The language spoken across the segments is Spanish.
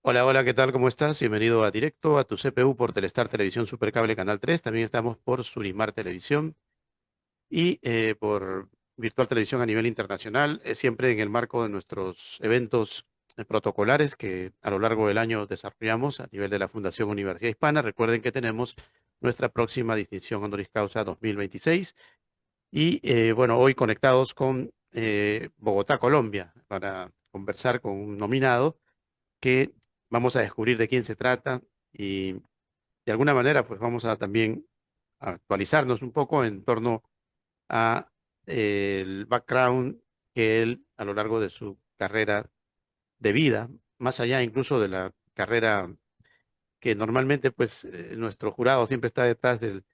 Hola, hola, ¿qué tal? ¿Cómo estás? Bienvenido a Directo, a tu CPU por Telestar Televisión Supercable Canal 3. También estamos por Surimar Televisión y por Virtual Televisión a nivel internacional, siempre en el marco de nuestros eventos protocolares que a lo largo del año desarrollamos a nivel de la Fundación Universidad Hispana. Recuerden que tenemos nuestra próxima distinción honoris causa 2026 y bueno, hoy conectados con Bogotá, Colombia, para conversar con un nominado que vamos a descubrir de quién se trata y de alguna manera pues vamos a también actualizarnos un poco en torno a el background que él a lo largo de su carrera de vida, más allá incluso de la carrera que normalmente pues nuestro jurado siempre está detrás del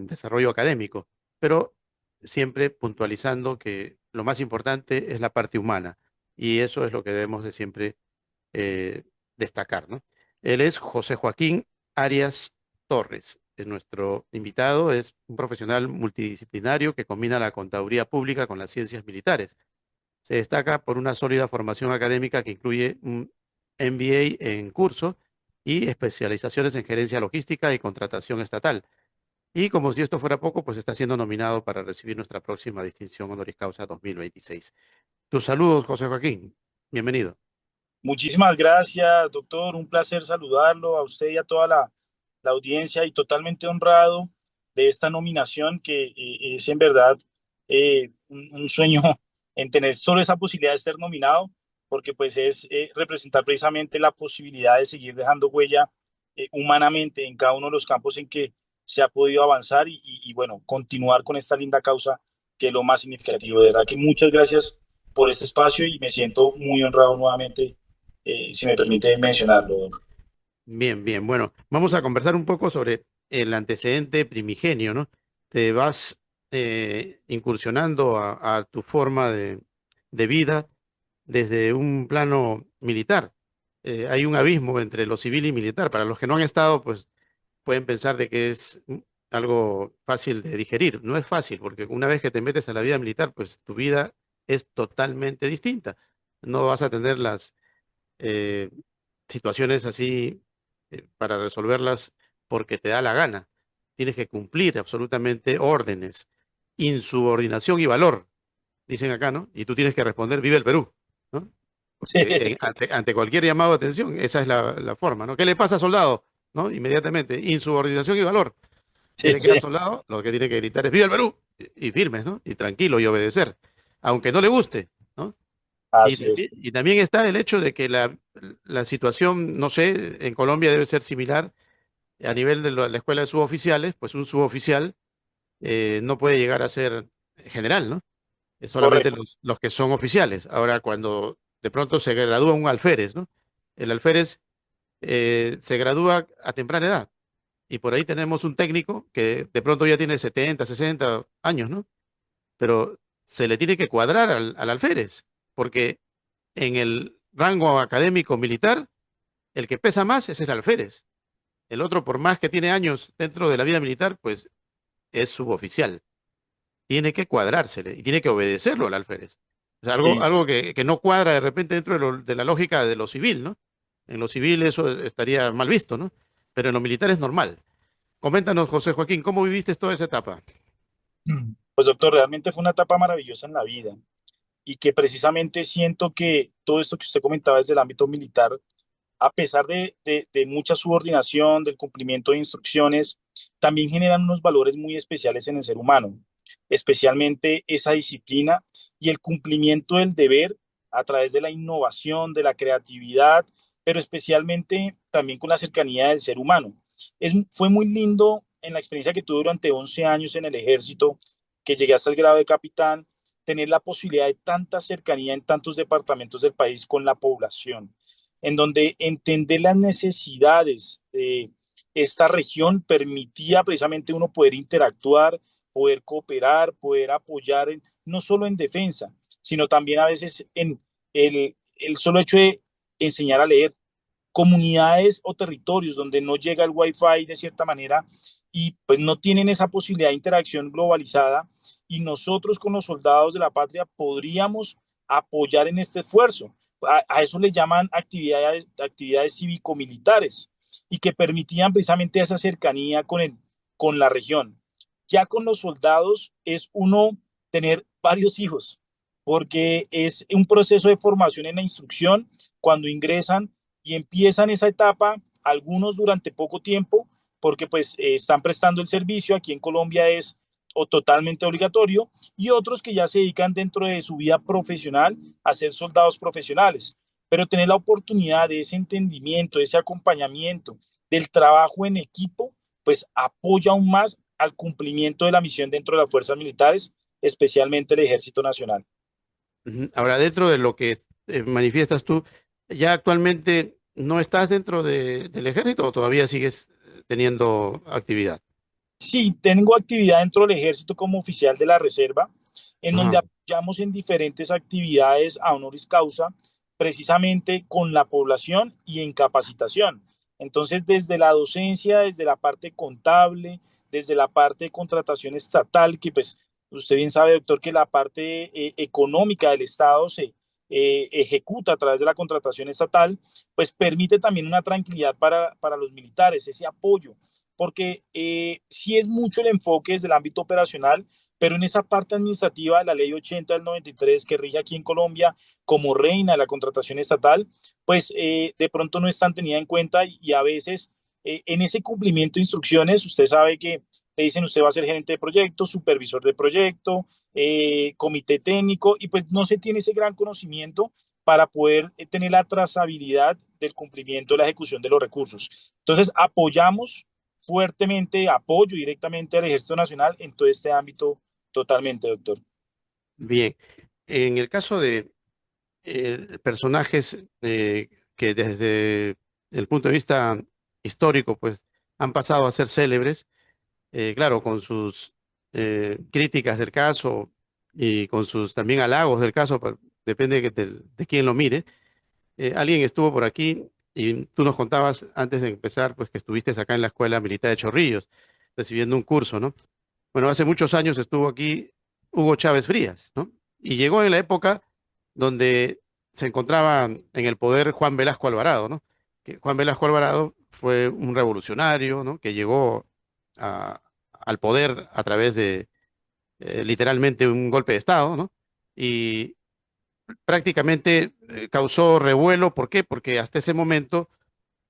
desarrollo académico, pero siempre puntualizando que lo más importante es la parte humana y eso es lo que debemos de siempre eh, destacar, ¿no? Él es José Joaquín Arias Torres. Es nuestro invitado, es un profesional multidisciplinario que combina la contaduría pública con las ciencias militares. Se destaca por una sólida formación académica que incluye un MBA en curso y especializaciones en gerencia logística y contratación estatal. Y como si esto fuera poco, pues está siendo nominado para recibir nuestra próxima distinción honoris causa 2026. Tus saludos, José Joaquín. Bienvenido. Muchísimas gracias, doctor. Un placer saludarlo a usted y a toda la audiencia y totalmente honrado de esta nominación que es en verdad un sueño en tener solo esa posibilidad de ser nominado, porque pues es representar precisamente la posibilidad de seguir dejando huella humanamente en cada uno de los campos en que se ha podido avanzar y bueno, continuar con esta linda causa que es lo más significativo. De verdad que muchas gracias por este espacio y me siento muy honrado nuevamente si me permite mencionarlo. Bien, bien. Bueno, vamos a conversar un poco sobre el antecedente primigenio, ¿no? Te vas incursionando a tu forma de vida desde un plano militar. Hay un abismo entre lo civil y militar. Para los que no han estado, pues pueden pensar de que es algo fácil de digerir. No es fácil, porque una vez que te metes a la vida militar, pues tu vida es totalmente distinta. No vas a tener las eh, situaciones así para resolverlas porque te da la gana. Tienes que cumplir absolutamente órdenes, insubordinación y valor, dicen acá, ¿no? Y tú tienes que responder, vive el Perú, ¿no? Porque ante cualquier llamado de atención, esa es la forma, ¿no? ¿Qué le pasa, soldado? ¿No? Inmediatamente, insubordinación y valor. ¿Qué Sí, le queda sí, al soldado? Lo que tiene que gritar es, vive el Perú, y firmes, ¿no? Y tranquilo y obedecer, aunque no le guste, ¿no? así es. Y también está el hecho de que la situación, no sé, en Colombia debe ser similar a nivel de la escuela de suboficiales, pues un suboficial no puede llegar a ser general, ¿no? Es solamente Correcto. los que son oficiales. Ahora, cuando de pronto se gradúa un alférez, ¿no? El alférez se gradúa a temprana edad y por ahí tenemos un técnico que de pronto ya tiene 70, 60 años, ¿no? Pero se le tiene que cuadrar al alférez, porque en el rango académico militar, el que pesa más es el alférez. El otro, por más que tiene años dentro de la vida militar, pues es suboficial. Tiene que cuadrársele y tiene que obedecerlo al alférez. O sea, Sí, sí. algo que no cuadra de repente dentro de la lógica de lo civil, ¿no? En lo civil eso estaría mal visto, ¿no? Pero en lo militar es normal. Coméntanos, José Joaquín, ¿cómo viviste toda esa etapa? Pues doctor, realmente fue una etapa maravillosa en la vida y que precisamente siento que todo esto que usted comentaba desde el ámbito militar, a pesar de mucha subordinación, del cumplimiento de instrucciones, también generan unos valores muy especiales en el ser humano, especialmente esa disciplina y el cumplimiento del deber a través de la innovación, de la creatividad, pero especialmente también con la cercanía del ser humano. Fue muy lindo en la experiencia que tuve durante 11 años en el ejército, que llegué hasta el grado de capitán, tener la posibilidad de tanta cercanía en tantos departamentos del país con la población, en donde entender las necesidades de esta región permitía precisamente uno poder interactuar, poder cooperar, poder apoyar no solo en defensa, sino también a veces en el solo hecho de enseñar a leer comunidades o territorios donde no llega el wifi de cierta manera y pues no tienen esa posibilidad de interacción globalizada y nosotros con los soldados de la patria podríamos apoyar en este esfuerzo. a eso le llaman actividades cívico-militares y que permitían precisamente esa cercanía con la región. Ya con los soldados es uno tener varios hijos, porque es un proceso de formación en la instrucción cuando ingresan y empiezan esa etapa, algunos durante poco tiempo, porque pues están prestando el servicio, aquí en Colombia es o totalmente obligatorio, y otros que ya se dedican dentro de su vida profesional a ser soldados profesionales. Pero tener la oportunidad de ese entendimiento, de ese acompañamiento, del trabajo en equipo, pues apoya aún más al cumplimiento de la misión dentro de las fuerzas militares, especialmente el Ejército Nacional. Ujú. Ahora, dentro de lo que manifiestas tú, ¿ya actualmente no estás dentro del ejército o todavía sigues teniendo actividad? Sí, tengo actividad dentro del ejército como oficial de la reserva, en donde Ajá. apoyamos en diferentes actividades a honoris causa, precisamente con la población y en capacitación. Entonces, desde la docencia, desde la parte contable, desde la parte de contratación estatal, que pues usted bien sabe, doctor, que la parte económica del Estado se ejecuta a través de la contratación estatal, pues permite también una tranquilidad para los militares, ese apoyo porque sí es mucho el enfoque desde el ámbito operacional, pero en esa parte administrativa de la ley 80 del 93 que rige aquí en Colombia como reina de la contratación estatal, pues de pronto no están tenidas en cuenta y a veces en ese cumplimiento de instrucciones, usted sabe que le dicen usted va a ser gerente de proyecto, supervisor de proyecto, comité técnico y pues no se tiene ese gran conocimiento para poder tener la trazabilidad del cumplimiento de la ejecución de los recursos. Entonces, apoyamos fuertemente, apoyo directamente al Ejército Nacional en todo este ámbito totalmente, doctor. Bien. En el caso de personajes que desde el punto de vista histórico, pues han pasado a ser célebres, claro, con sus críticas del caso y con sus también halagos del caso, depende de quién lo mire. Alguien estuvo por aquí y tú nos contabas antes de empezar, pues que estuviste acá en la Escuela Militar de Chorrillos, recibiendo un curso, ¿no? Bueno, hace muchos años estuvo aquí Hugo Chávez Frías, ¿no? Y llegó en la época donde se encontraba en el poder Juan Velasco Alvarado, ¿no? Que Juan Velasco Alvarado fue un revolucionario, ¿no? Que llegó al poder a través de literalmente un golpe de Estado, ¿no? Y prácticamente causó revuelo. ¿Por qué? Porque hasta ese momento,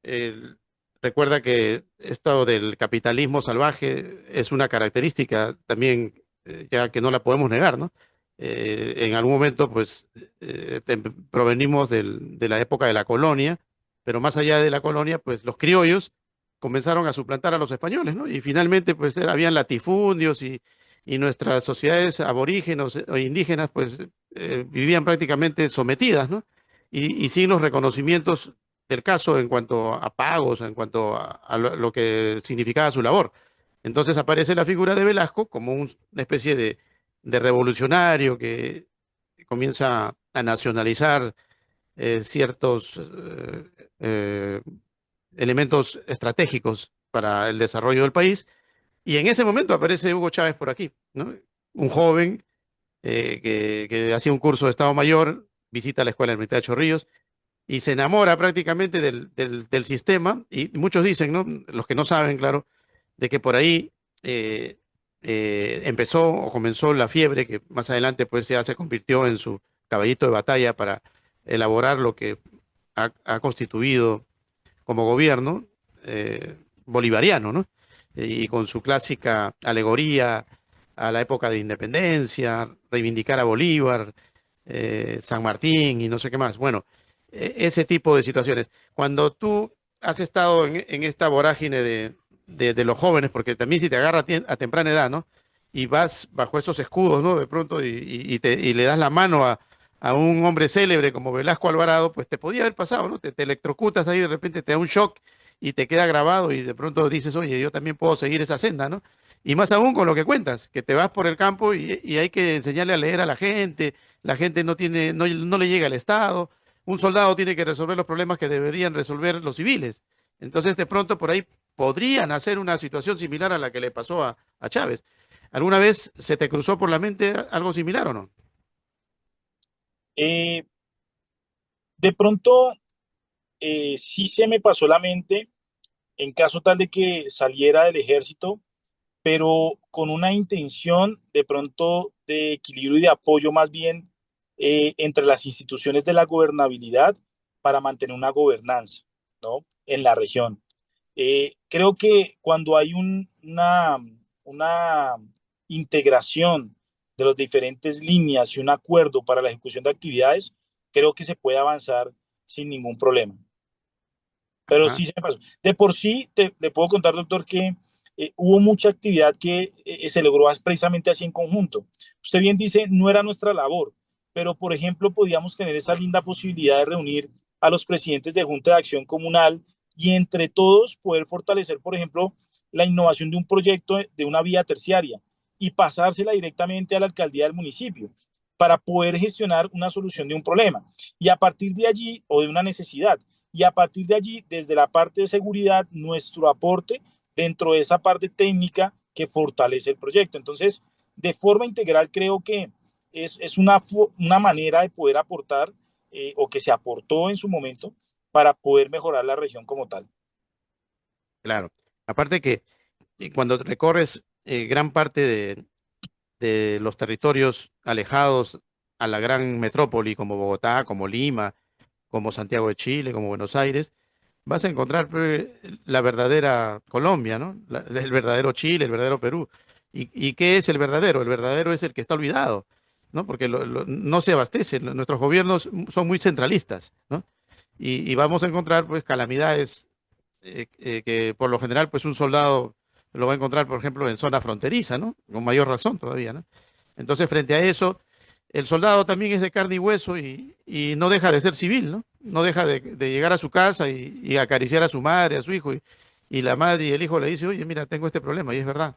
el- recuerda que esto del capitalismo salvaje es una característica también, ya que no la podemos negar, ¿no? En algún momento, pues, provenimos de la época de la colonia, pero más allá de la colonia, pues los criollos comenzaron a suplantar a los españoles, ¿no? Y finalmente, pues, habían latifundios y nuestras sociedades aborígenes o indígenas, pues, vivían prácticamente sometidas, ¿no? Y sin los reconocimientos del caso en cuanto a pagos, en cuanto a lo que significaba su labor. Entonces aparece la figura de Velasco como una especie de revolucionario que comienza a nacionalizar ciertos eh, elementos estratégicos para el desarrollo del país. Y en ese momento aparece Hugo Chávez por aquí, ¿no? Un joven que hacía un curso de Estado Mayor, visita la Escuela Militar de Chorrillos y se enamora prácticamente del sistema. Y muchos dicen, ¿no? Los que no saben, claro, de que por ahí empezó o comenzó la fiebre, que más adelante pues ya se convirtió en su caballito de batalla para elaborar lo que ha constituido como gobierno bolivariano, ¿no? Y con su clásica alegoría a la época de independencia, reivindicar a Bolívar, San Martín y no sé qué más. Bueno, ese tipo de situaciones. Cuando tú has estado en esta vorágine de los jóvenes, porque también si te agarra a temprana edad, ¿no? Y vas bajo esos escudos, ¿no? De pronto y le das la mano a un hombre célebre como Velasco Alvarado, pues te podía haber pasado, ¿no? Te electrocutas ahí, de repente te da un shock y te queda grabado y de pronto dices, oye, yo también puedo seguir esa senda, ¿no? Y más aún con lo que cuentas, que te vas por el campo y hay que enseñarle a leer a la gente no tiene, no le llega al Estado, un soldado tiene que resolver los problemas que deberían resolver los civiles. Entonces, de pronto por ahí podrían hacer una situación similar a la que le pasó a Chávez. ¿Alguna vez se te cruzó por la mente algo similar o no? Eh, De pronto, sí se me pasó la mente en caso tal de que saliera del ejército, pero con una intención de pronto de equilibrio y de apoyo más bien entre las instituciones de la gobernabilidad para mantener una gobernanza, ¿no? En la región. Creo que cuando hay una integración de las diferentes líneas y un acuerdo para la ejecución de actividades, creo que se puede avanzar sin ningún problema. Pero Ajá, sí se me pasó. De por sí, le puedo contar, doctor, que hubo mucha actividad que se logró precisamente así en conjunto. Usted bien dice, no era nuestra labor, pero por ejemplo, podíamos tener esa linda posibilidad de reunir a los presidentes de Junta de Acción Comunal y entre todos poder fortalecer, por ejemplo, la innovación de un proyecto de una vía terciaria y pasársela directamente a la alcaldía del municipio para poder gestionar una solución de un problema. Y a partir de allí, o de una necesidad, y a partir de allí, desde la parte de seguridad, nuestro aporte dentro de esa parte técnica que fortalece el proyecto. Entonces, de forma integral, creo que es una manera de poder aportar o que se aportó en su momento para poder mejorar la región como tal. claro. Aparte que cuando recorres gran parte de los territorios alejados a la gran metrópoli como Bogotá, como Lima, como Santiago de Chile, como Buenos Aires, vas a encontrar la verdadera Colombia, ¿no? El verdadero Chile, el verdadero Perú. ¿Y qué es el verdadero? El verdadero es el que está olvidado, ¿no? Porque no se abastece. Nuestros gobiernos son muy centralistas, ¿no? Y vamos a encontrar pues calamidades que por lo general pues un soldado lo va a encontrar, por ejemplo, en zona fronteriza, ¿no? Con mayor razón todavía, ¿no? Entonces, frente a eso, el soldado también es de carne y hueso y no deja de ser civil, ¿no? No deja de llegar a su casa y acariciar a su madre, a su hijo, y la madre y el hijo le dice, oye, mira, tengo este problema, y es verdad,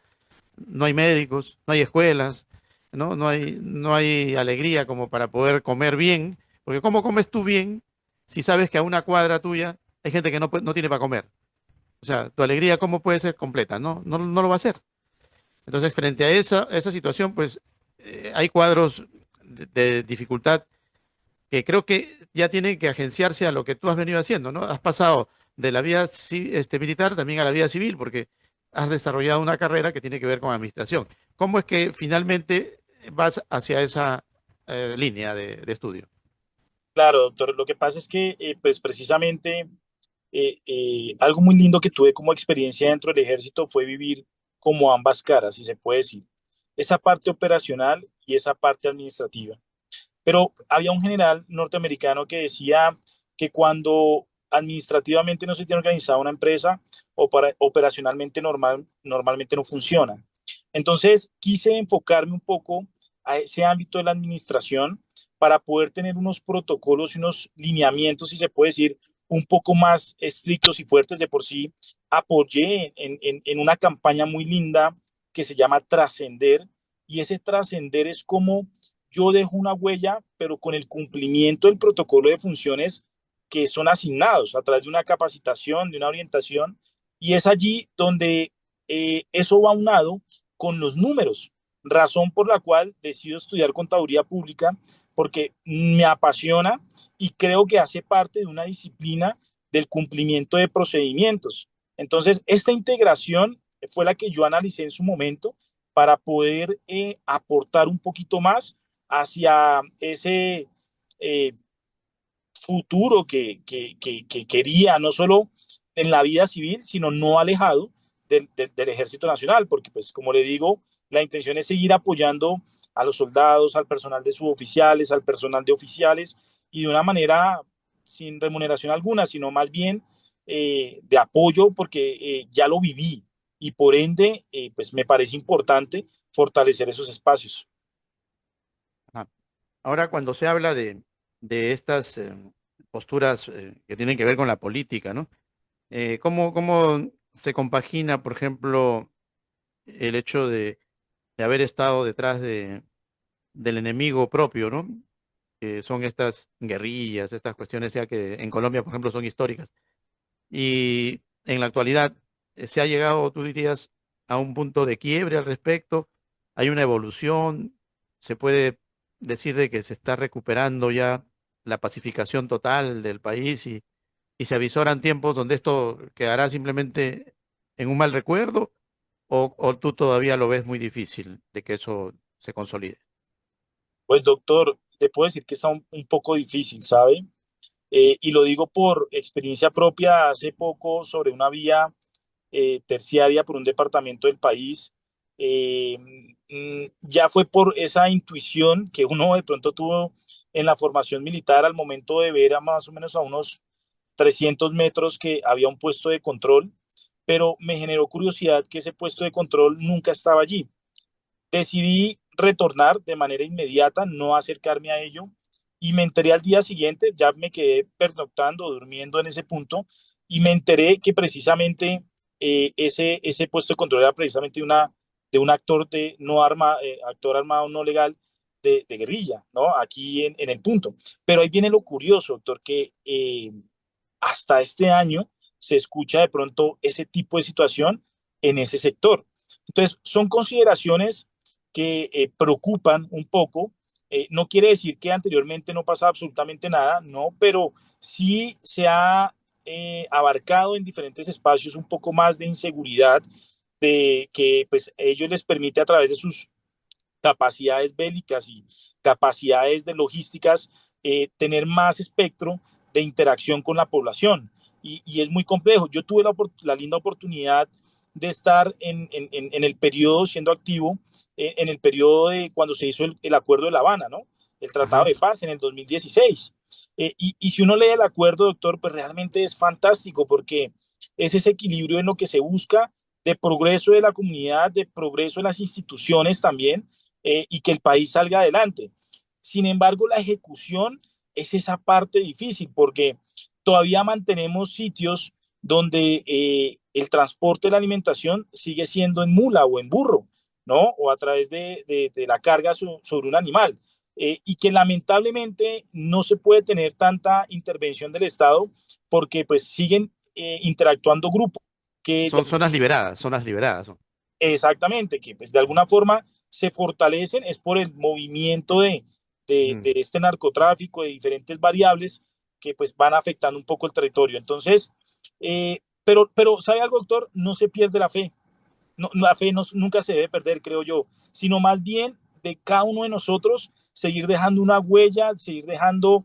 no hay médicos, no hay escuelas, ¿no? No hay alegría como para poder comer bien, porque ¿cómo comes tú bien si sabes que a una cuadra tuya hay gente que no tiene para comer? O sea, tu alegría, ¿cómo puede ser completa? No, no, no lo va a hacer. Entonces, frente a esa situación, pues hay cuadros de dificultad que creo que ya tienen que agenciarse a lo que tú has venido haciendo, ¿no? Has pasado de la vía militar también a la vía civil, porque has desarrollado una carrera que tiene que ver con administración. ¿Cómo es que finalmente vas hacia esa línea de estudio? Claro, doctor, lo que pasa es que, pues precisamente, algo muy lindo que tuve como experiencia dentro del ejército fue vivir como ambas caras, si se puede decir, esa parte operacional y esa parte administrativa. Pero había un general norteamericano que decía que cuando administrativamente no se tiene organizada una empresa, operacionalmente normalmente no funciona. Entonces quise enfocarme un poco a ese ámbito de la administración para poder tener unos protocolos y unos lineamientos, si se puede decir, un poco más estrictos y fuertes. De por sí apoyé en una campaña muy linda que se llama Trascender, y ese trascender es como yo dejo una huella, pero con el cumplimiento del protocolo de funciones que son asignados a través de una capacitación, de una orientación, y es allí donde eso va aunado con los números, razón por la cual decido estudiar contaduría pública, porque me apasiona y creo que hace parte de una disciplina del cumplimiento de procedimientos. Entonces, esta integración fue la que yo analicé en su momento para poder aportar un poquito más hacia ese eh, futuro que quería, no solo en la vida civil, sino no alejado del Ejército Nacional, porque pues como le digo, la intención es seguir apoyando a los soldados, al personal de suboficiales, al personal de oficiales, y de una manera sin remuneración alguna, sino más bien de apoyo, porque ya lo viví y por ende, pues me parece importante fortalecer esos espacios. Ajá. Ahora, cuando se habla de estas posturas que tienen que ver con la política, ¿no? ¿Cómo se compagina, por ejemplo, el hecho de haber estado detrás del enemigo propio, ¿no? Que son estas guerrillas, estas cuestiones ya que en Colombia, por ejemplo, son históricas. Y en la actualidad se ha llegado, tú dirías, a un punto de quiebre al respecto. Hay una evolución. Se puede decir de que se está recuperando ya la pacificación total del país y se avisoran tiempos donde esto quedará simplemente en un mal recuerdo o tú todavía lo ves muy difícil de que eso se consolide? Pues doctor, te puedo decir que está un poco difícil, ¿sabe? Y lo digo por experiencia propia, hace poco sobre una vía terciaria por un departamento del país. eh, ya fue por esa intuición que uno de pronto tuvo en la formación militar al momento de ver a más o menos a unos 300 metros que había un puesto de control, pero me generó curiosidad que ese puesto de control nunca estaba allí. Decidí retornar de manera inmediata, no acercarme a ello, y me enteré al día siguiente, ya me quedé pernoctando, durmiendo en ese punto, y me enteré que precisamente ese puesto de control era precisamente de un actor, no actor armado no legal de guerrilla, ¿no? Aquí en el punto. Pero ahí viene lo curioso, doctor, que hasta este año se escucha de pronto ese tipo de situación en ese sector. Entonces, son consideraciones que preocupan un poco. No quiere decir que anteriormente no pasaba absolutamente nada, no, pero sí se ha abarcado en diferentes espacios un poco más de inseguridad, de que pues ellos les permite a través de sus capacidades bélicas y capacidades de logísticas, tener más espectro de interacción con la población. Y es muy complejo. Yo tuve la linda oportunidad de estar en el periodo siendo activo, en el periodo de cuando se hizo el Acuerdo de La Habana, ¿no? El Tratado Ajá. de Paz en el 2016. Y si uno lee el acuerdo, doctor, pues realmente es fantástico porque es ese equilibrio en lo que se busca de progreso de la comunidad, de progreso de las instituciones también, y que el país salga adelante. Sin embargo, la ejecución es esa parte difícil porque todavía mantenemos sitios donde el transporte de la alimentación sigue siendo en mula o en burro, ¿no? O a través de la carga sobre un animal. Y que lamentablemente no se puede tener tanta intervención del Estado porque pues siguen interactuando grupos que Son zonas liberadas. Son. exactamente, que pues de alguna forma se fortalecen, es por el movimiento de Mm. este narcotráfico, de diferentes variables que pues van afectando un poco el territorio. Entonces, pero ¿sabe algo, doctor? No se pierde la fe. No, la fe no, nunca se debe perder, creo yo, sino más bien de cada uno de nosotros seguir dejando una huella, seguir dejando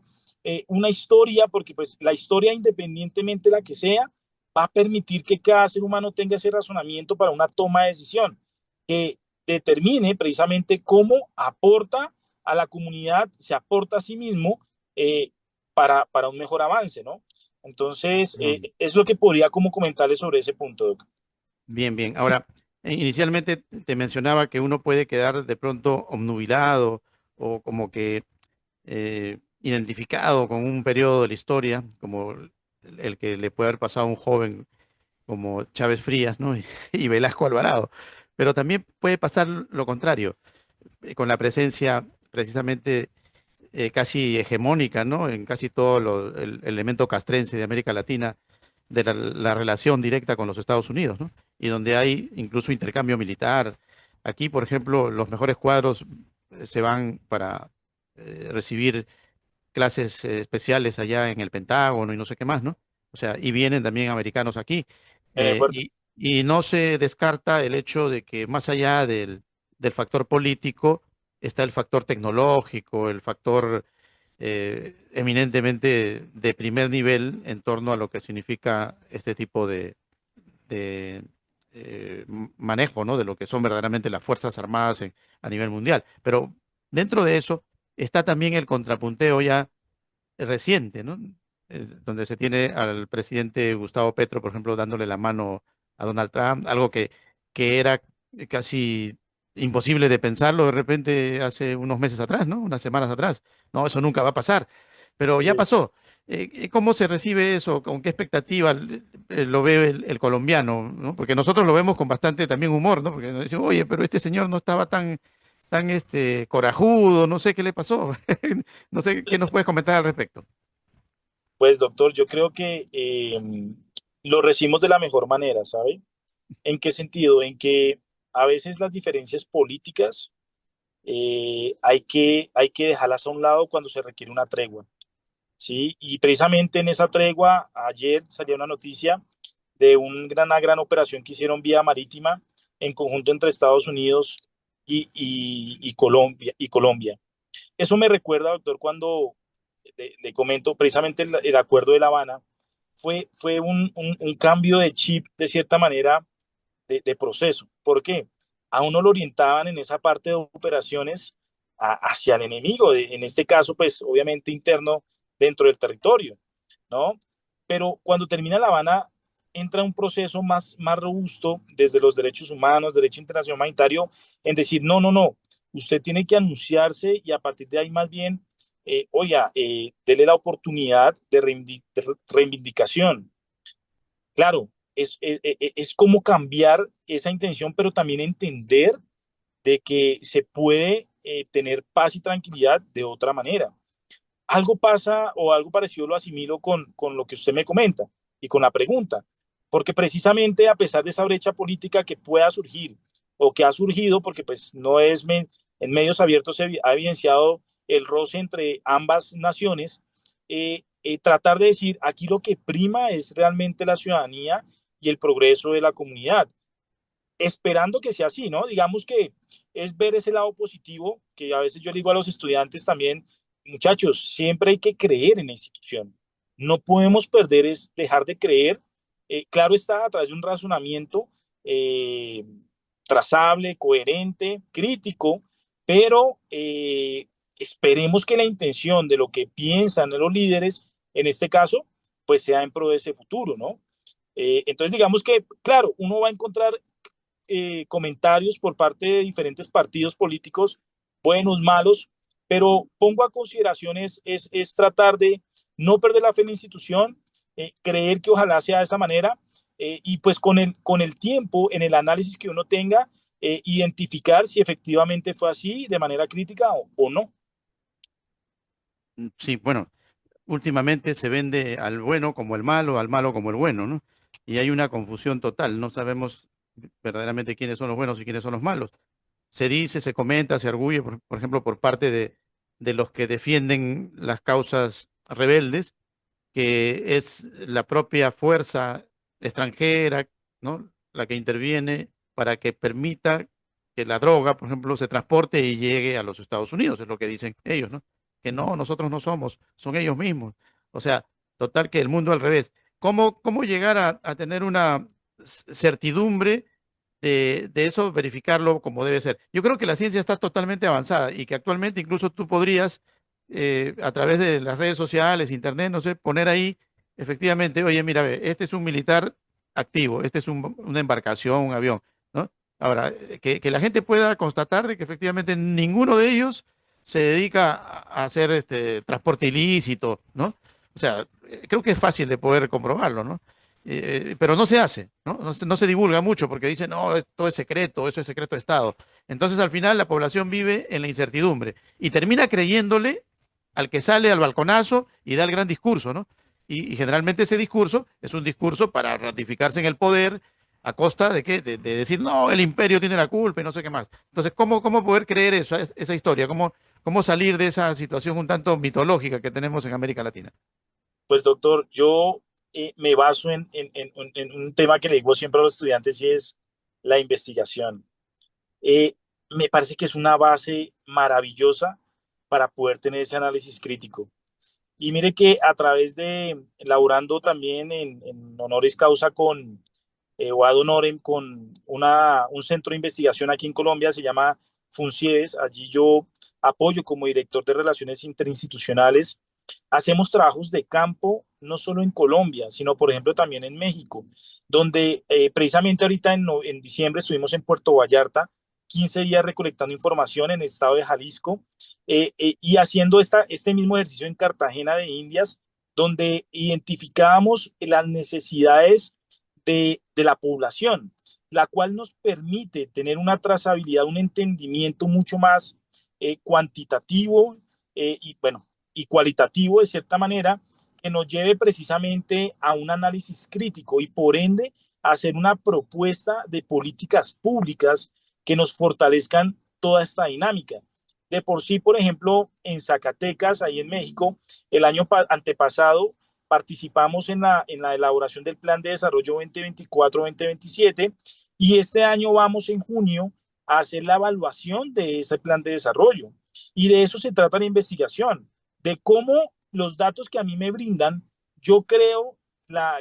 una historia, porque pues la historia, independientemente de la que sea, va a permitir que cada ser humano tenga ese razonamiento para una toma de decisión que determine precisamente cómo aporta a la comunidad, se aporta a sí mismo eh, para un mejor avance, ¿no? Entonces, Mm. es lo que podría como comentarles sobre ese punto, doctor. Bien, bien. Ahora, inicialmente te mencionaba que uno puede quedar de pronto obnubilado o como que identificado con un periodo de la historia, como el que le puede haber pasado a un joven como Chávez Frías, ¿no? Y Velasco Alvarado. Pero también puede pasar lo contrario, con la presencia precisamente casi hegemónica, ¿no? En casi todo el elemento castrense de América Latina, de la relación directa con los Estados Unidos, ¿no? Y donde hay incluso intercambio militar. Aquí, por ejemplo, los mejores cuadros se van para recibir clases especiales allá en el Pentágono y no sé qué más, ¿no? O sea, y vienen también americanos aquí. eh, Fuerte. y, y no se descarta el hecho de que más allá del factor político está el factor tecnológico, el factor eminentemente de primer nivel en torno a lo que significa este tipo de manejo, ¿no? De lo que son verdaderamente las Fuerzas Armadas a nivel mundial. Pero dentro de eso está también el contrapunteo ya reciente, ¿no? Donde se tiene al presidente Gustavo Petro, por ejemplo, dándole la mano a Donald Trump, algo que era casi imposible de pensarlo de repente hace unos meses atrás, ¿no? Unas semanas atrás. No, eso nunca va a pasar, pero ya Sí. pasó. ¿Cómo se recibe eso? ¿Con qué expectativa lo ve el colombiano? ¿No? Porque nosotros lo vemos con bastante también humor, ¿no? Porque nos decimos, oye, pero este señor no estaba tan corajudo, no sé qué le pasó. No sé qué nos puedes comentar al respecto. Pues doctor, yo creo que lo recibimos de la mejor manera, ¿sabe? ¿En qué sentido? En que a veces las diferencias políticas hay que dejarlas a un lado cuando se requiere una tregua. ¿sí? Y precisamente en esa tregua, ayer salió una noticia de una gran operación que hicieron vía marítima en conjunto entre Estados Unidos y Colombia. Eso me recuerda, doctor, cuando le comento precisamente el acuerdo de La Habana, fue un cambio de chip, de cierta manera, de proceso. ¿Por qué? A uno lo orientaban en esa parte de operaciones hacia el enemigo, en este caso, pues obviamente interno dentro del territorio, ¿no? Pero cuando termina La Habana, entra un proceso más robusto desde los derechos humanos, derecho internacional humanitario, en decir, no, no, no, usted tiene que anunciarse y a partir de ahí más bien, oiga, dele la oportunidad de reivindicación. Claro, es como cambiar esa intención, pero también entender de que se puede tener paz y tranquilidad de otra manera. Algo pasa o algo parecido lo asimilo con lo que usted me comenta y con la pregunta, porque precisamente a pesar de esa brecha política que pueda surgir o que ha surgido, porque pues no es en medios abiertos se ha evidenciado el roce entre ambas naciones, tratar de decir aquí lo que prima es realmente la ciudadanía y el progreso de la comunidad, esperando que sea así, ¿no? Digamos que es ver ese lado positivo, que a veces yo le digo a los estudiantes también, muchachos, siempre hay que creer en la institución. No podemos perder, es dejar de creer. Claro está, a través de un razonamiento eh, trazable, coherente, crítico, pero esperemos que la intención de lo que piensan los líderes, en este caso, pues sea en pro de ese futuro, ¿no? Entonces, digamos que, claro, uno va a encontrar comentarios por parte de diferentes partidos políticos, buenos, malos, pero pongo a consideración es tratar de no perder la fe en la institución, creer que ojalá sea de esa manera, y pues con el tiempo, en el análisis que uno tenga, identificar si efectivamente fue así de manera crítica o no. Sí, bueno, últimamente se vende al bueno como el malo, al malo como el bueno, ¿no? Y hay una confusión total, no sabemos verdaderamente quiénes son los buenos y quiénes son los malos. Se dice, se comenta, se arguye, por ejemplo, por parte de los que defienden las causas rebeldes, que es la propia fuerza extranjera, ¿no? La que interviene para que permita que la droga, por ejemplo, se transporte y llegue a los Estados Unidos, es lo que dicen ellos, ¿no? Que no, nosotros no somos, son ellos mismos. O sea, total que el mundo al revés. ¿Cómo llegar a tener una certidumbre de eso, verificarlo como debe ser? Yo creo que la ciencia está totalmente avanzada y que actualmente incluso tú podrías a través de las redes sociales, internet, no sé, poner ahí efectivamente, oye, mira, ve, este es un militar activo, este es una embarcación, un avión, ¿no? Ahora, que la gente pueda constatar de que efectivamente ninguno de ellos se dedica a hacer este transporte ilícito, ¿no? O sea, creo que es fácil de poder comprobarlo, ¿no? Pero no se hace, ¿no? No se divulga mucho porque dicen, no, todo es secreto, eso es secreto de Estado. Entonces, al final, la población vive en la incertidumbre y termina creyéndole al que sale al balconazo y da el gran discurso, ¿no? Y generalmente ese discurso es un discurso para ratificarse en el poder a costa de qué, de decir, no, el imperio tiene la culpa y no sé qué más. Entonces, ¿cómo poder creer eso, esa historia? ¿Cómo salir de esa situación un tanto mitológica que tenemos en América Latina? Pues doctor, yo me baso en un tema que le digo siempre a los estudiantes y es la investigación. Eh, Me parece que es una base maravillosa para poder tener ese análisis crítico. Y mire que a través de, laborando también en honoris causa o ad honorem con un centro de investigación aquí en Colombia, se llama FUNCIES, allí yo apoyo como director de Relaciones Interinstitucionales. Hacemos trabajos de campo, no solo en Colombia, sino por ejemplo también en México, donde precisamente ahorita en diciembre estuvimos en Puerto Vallarta, 15 días recolectando información en el estado de Jalisco, y haciendo este mismo ejercicio en Cartagena de Indias, donde identificábamos las necesidades de la población, la cual nos permite tener una trazabilidad, un entendimiento mucho más cuantitativo y bueno, y cualitativo de cierta manera, que nos lleve precisamente a un análisis crítico y por ende a hacer una propuesta de políticas públicas que nos fortalezcan toda esta dinámica. De por sí, por ejemplo, en Zacatecas, ahí en México, el año antepasado participamos en la elaboración del Plan de Desarrollo 2024-2027 y este año vamos en junio a hacer la evaluación de ese plan de desarrollo. Y de eso se trata la investigación, de cómo los datos que a mí me brindan, yo creo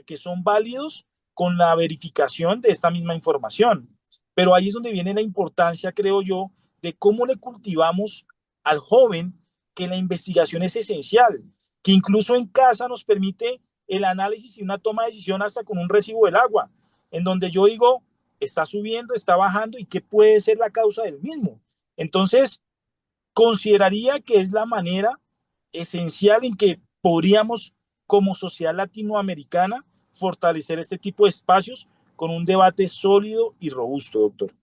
que son válidos con la verificación de esta misma información. Pero ahí es donde viene la importancia, creo yo, de cómo le cultivamos al joven que la investigación es esencial, que incluso en casa nos permite el análisis y una toma de decisión hasta con un recibo del agua, en donde yo digo, está subiendo, está bajando y qué puede ser la causa del mismo. Entonces, consideraría que es la manera esencial en que podríamos, como sociedad latinoamericana, fortalecer este tipo de espacios con un debate sólido y robusto, doctor.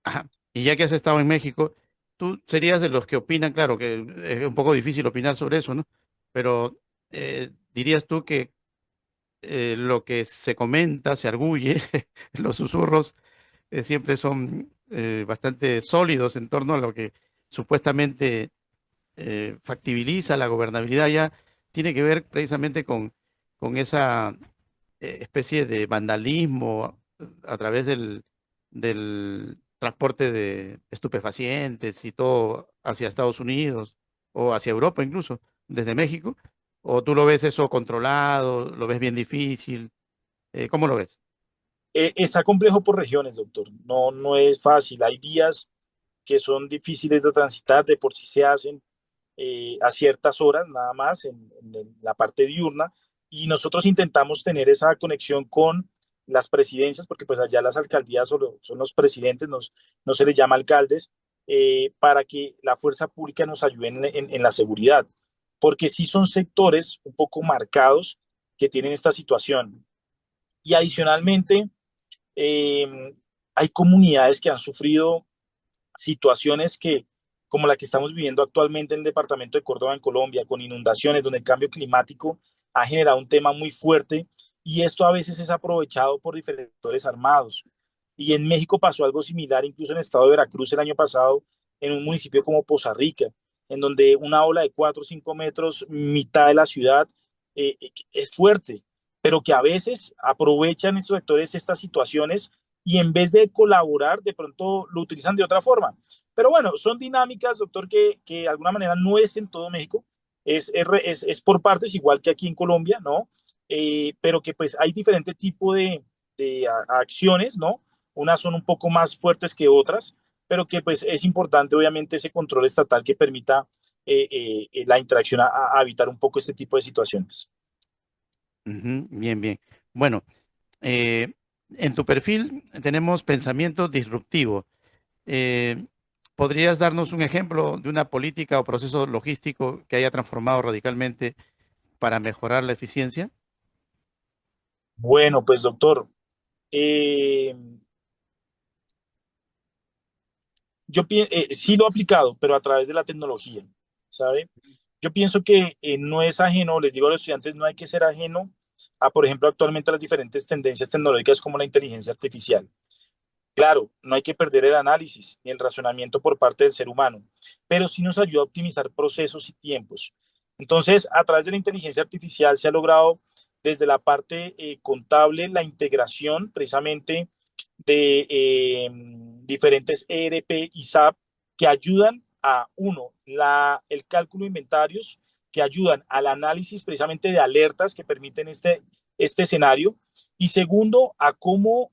Ajá. Y ya que has estado en México, tú serías de los que opinan, claro, que es un poco difícil opinar sobre eso, ¿no? Pero dirías tú que lo que se comenta, se arguye, los susurros siempre son bastante sólidos en torno a lo que supuestamente factibiliza la gobernabilidad ya, tiene que ver precisamente con esa especie de vandalismo a través del transporte de estupefacientes y todo hacia Estados Unidos o hacia Europa incluso, desde México. ¿O tú lo ves eso controlado, lo ves bien difícil? ¿Cómo lo ves? Está complejo por regiones, doctor. No, no es fácil. Hay vías que son difíciles de transitar, de por sí se hacen a ciertas horas nada más en la parte diurna y nosotros intentamos tener esa conexión con las presidencias, porque pues allá las alcaldías solo son los presidentes, no se les llama alcaldes, para que la fuerza pública nos ayude en la seguridad, porque sí son sectores un poco marcados que tienen esta situación. Y adicionalmente, eh, hay comunidades que han sufrido situaciones como la que estamos viviendo actualmente en el departamento de Córdoba, en Colombia, con inundaciones, donde el cambio climático ha generado un tema muy fuerte y esto a veces es aprovechado por diferentes sectores armados. Y en México pasó algo similar, incluso en el estado de Veracruz el año pasado, en un municipio como Poza Rica, en donde una ola de 4 o 5 metros, mitad de la ciudad, es fuerte, pero que a veces aprovechan estos sectores estas situaciones y en vez de colaborar, de pronto lo utilizan de otra forma. Pero bueno, son dinámicas, doctor, que de alguna manera no es en todo México, es por partes, igual que aquí en Colombia, ¿no? Pero que pues hay diferentes tipos de acciones, ¿no? Unas son un poco más fuertes que otras, pero que pues es importante obviamente ese control estatal que permita la interacción a evitar un poco este tipo de situaciones. Ujú, bien, bien. Bueno, eh, en tu perfil tenemos pensamiento disruptivo. Eh, ¿Podrías darnos un ejemplo de una política o proceso logístico que haya transformado radicalmente para mejorar la eficiencia? Bueno, pues doctor, eh, sí lo he aplicado, pero a través de la tecnología, ¿sabe? Yo pienso que no es ajeno, les digo a los estudiantes, no hay que ser ajeno a, por ejemplo, actualmente las diferentes tendencias tecnológicas como la inteligencia artificial. Claro, no hay que perder el análisis ni el razonamiento por parte del ser humano, pero sí nos ayuda a optimizar procesos y tiempos. Entonces, a través de la inteligencia artificial se ha logrado desde la parte contable la integración precisamente de diferentes ERP y SAP que ayudan a, uno, el cálculo de inventarios, que ayudan al análisis precisamente de alertas que permiten este escenario, y segundo, a cómo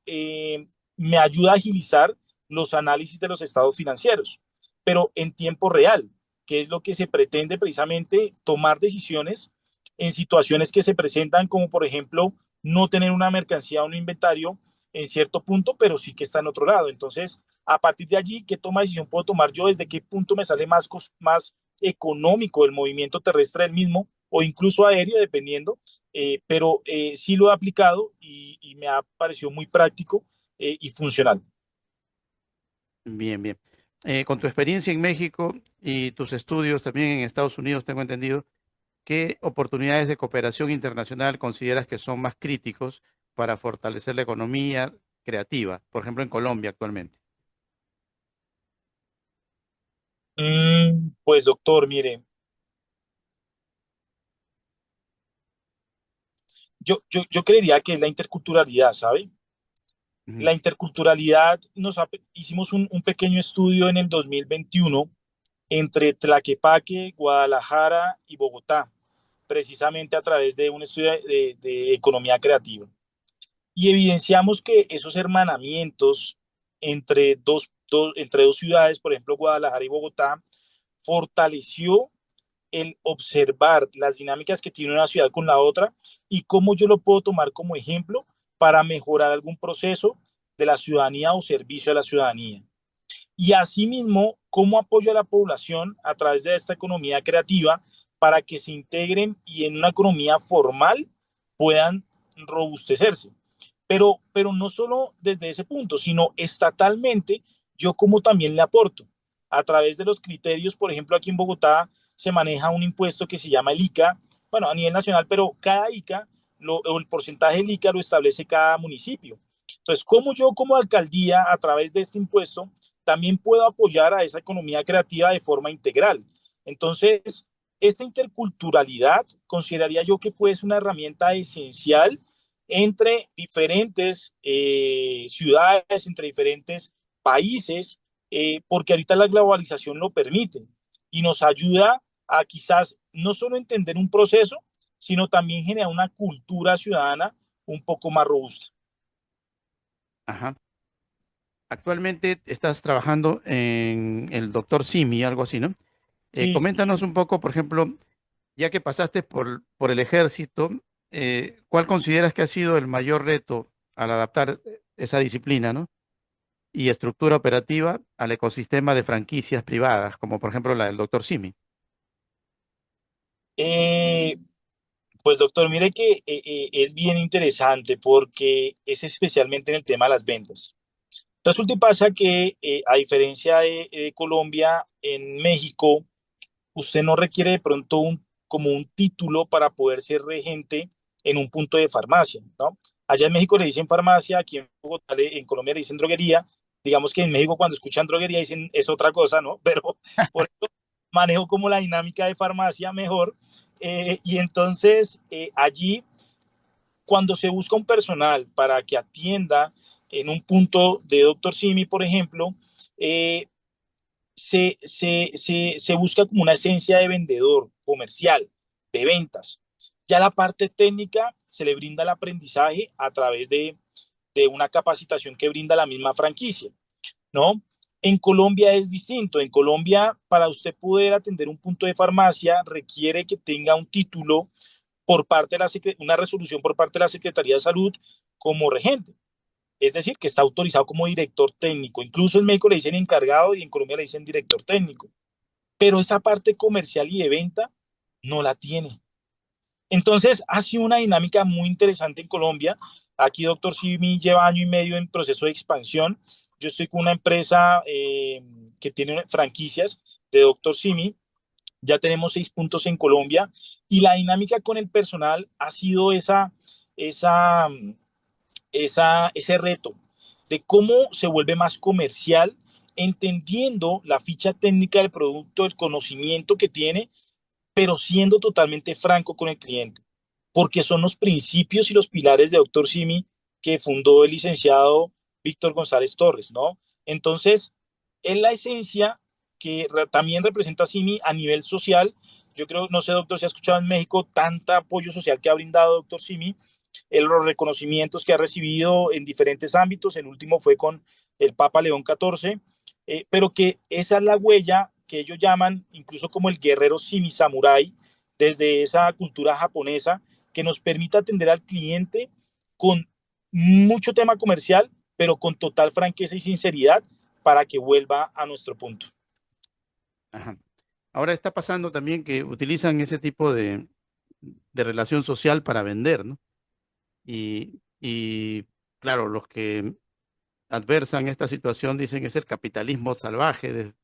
me ayuda a agilizar los análisis de los estados financieros, pero en tiempo real, que es lo que se pretende precisamente tomar decisiones en situaciones que se presentan, como por ejemplo no tener una mercancía o un inventario en cierto punto, pero sí que está en otro lado. Entonces, a partir de allí, ¿qué toma de decisión puedo tomar yo? ¿Desde qué punto me sale más económico el movimiento terrestre del mismo o incluso aéreo, dependiendo? Pero sí lo he aplicado y me ha parecido muy práctico y funcional. Bien, bien. Con tu experiencia en México y tus estudios también en Estados Unidos, tengo entendido, ¿qué oportunidades de cooperación internacional consideras que son más críticos para fortalecer la economía creativa, por ejemplo, en Colombia actualmente? Pues doctor, mire, yo creería que es la interculturalidad, ¿sabe? Ujú. La interculturalidad, hicimos un pequeño estudio en el 2021 entre Tlaquepaque, Guadalajara y Bogotá, precisamente a través de un estudio de economía creativa. Y evidenciamos que esos hermanamientos entre dos ciudades, por ejemplo, Guadalajara y Bogotá, fortaleció el observar las dinámicas que tiene una ciudad con la otra y cómo yo lo puedo tomar como ejemplo para mejorar algún proceso de la ciudadanía o servicio a la ciudadanía. Y asimismo, cómo apoyo a la población a través de esta economía creativa para que se integren y en una economía formal puedan robustecerse. Pero no solo desde ese punto, sino estatalmente, yo como también le aporto. A través de los criterios, por ejemplo, aquí en Bogotá se maneja un impuesto que se llama el ICA, bueno, a nivel nacional, pero cada ICA, o el porcentaje del ICA lo establece cada municipio. Entonces, como yo como alcaldía, a través de este impuesto, también puedo apoyar a esa economía creativa de forma integral. Entonces, esta interculturalidad consideraría yo que puede ser una herramienta esencial entre diferentes ciudades, entre diferentes países, porque ahorita la globalización lo permite y nos ayuda a quizás no solo entender un proceso, sino también generar una cultura ciudadana un poco más robusta. Ajá. Actualmente estás trabajando en el doctor Simi, algo así, ¿no? Sí, sí. Coméntanos un poco, por ejemplo, ya que pasaste por el ejército, ¿cuál consideras que ha sido el mayor reto al adaptar esa disciplina, ¿no? Y estructura operativa al ecosistema de franquicias privadas, como por ejemplo la del doctor Simi? Eh, pues doctor, mire que es bien interesante porque es especialmente en el tema de las ventas. Resulta y pasa que a diferencia de Colombia, en México, usted no requiere de pronto como un título para poder ser regente en un punto de farmacia, ¿no? Allá en México le dicen farmacia, aquí en Bogotá, en Colombia le dicen droguería. Digamos que en México cuando escuchan droguería dicen es otra cosa, ¿no? Pero por eso manejo como la dinámica de farmacia mejor. Y entonces allí, cuando se busca un personal para que atienda en un punto de Doctor Simi, por ejemplo, eh, se busca como una esencia de vendedor comercial, de ventas. Ya la parte técnica se le brinda el aprendizaje a través de una capacitación que brinda la misma franquicia, ¿no? En Colombia es distinto. En Colombia, para usted poder atender un punto de farmacia, requiere que tenga un título por parte de una resolución por parte de la Secretaría de Salud como regente. Es decir, que está autorizado como director técnico. Incluso en México le dicen encargado y en Colombia le dicen director técnico. Pero esa parte comercial y de venta no la tiene. Entonces, ha sido una dinámica muy interesante en Colombia. Aquí, doctor Simi lleva año y medio en proceso de expansión. Yo estoy con una empresa que tiene franquicias de doctor Simi. Ya tenemos 6 puntos en Colombia y la dinámica con el personal ha sido esa, ese reto de cómo se vuelve más comercial, entendiendo la ficha técnica del producto, el conocimiento que tiene, pero siendo totalmente franco con el cliente, porque son los principios y los pilares de Doctor Simi que fundó el licenciado Víctor González Torres, ¿no? Entonces, es la esencia que también representa Simi a nivel social. Yo creo, no sé, doctor, si ha escuchado en México tanta apoyo social que ha brindado Doctor Simi, los reconocimientos que ha recibido en diferentes ámbitos. El último fue con el Papa León XIV, pero que esa es la huella que ellos llaman incluso como el guerrero Simi Samurai, desde esa cultura japonesa, que nos permite atender al cliente con mucho tema comercial, pero con total franqueza y sinceridad para que vuelva a nuestro punto. Ajá. Ahora está pasando también que utilizan ese tipo de relación social para vender, ¿no? Y claro, los que adversan esta situación dicen que es el capitalismo salvaje,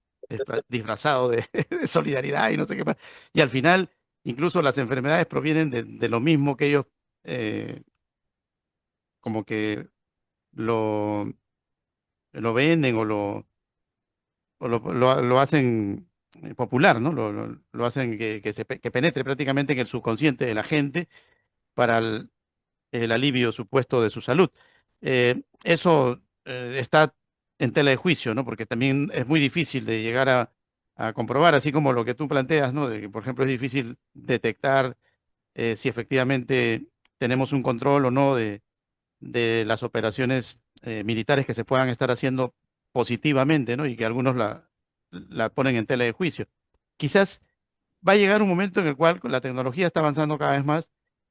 disfrazado de, de solidaridad y no sé qué más. Y al final, incluso las enfermedades provienen de lo mismo que ellos eh, como que lo, lo venden o lo hacen. popular, ¿no? Lo hacen que penetre prácticamente en el subconsciente de la gente para el alivio supuesto de su salud. Eso está en tela de juicio, ¿no? Porque también es muy difícil de llegar a comprobar, así como lo que tú planteas, ¿no? De que, por ejemplo, es difícil detectar si efectivamente tenemos un control o no de las operaciones militares que se puedan estar haciendo positivamente, ¿no? Y que algunos la ponen en tela de juicio. Quizás va a llegar un momento en el cual la tecnología está avanzando cada vez más,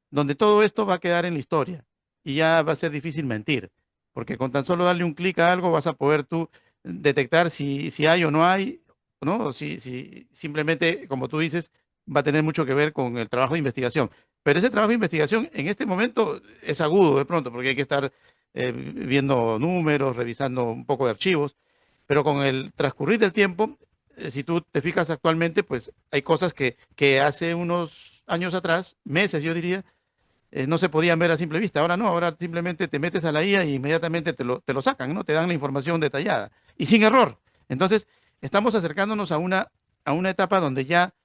donde todo esto va a quedar en la historia y ya va a ser difícil mentir, porque con tan solo darle un clic a algo vas a poder tú detectar si hay o no hay, ¿no? Si simplemente, como tú dices, va a tener mucho que ver con el trabajo de investigación. Pero ese trabajo de investigación en este momento es agudo de pronto, porque hay que estar viendo números, revisando un poco de archivos, pero con el transcurrir del tiempo, si tú te fijas actualmente, pues hay cosas que hace unos años atrás, meses yo diría, no se podían ver a simple vista. Ahora no, ahora simplemente te metes a la IA y inmediatamente te lo sacan, ¿no? Te dan la información detallada y sin error. Entonces, estamos acercándonos a una etapa donde ya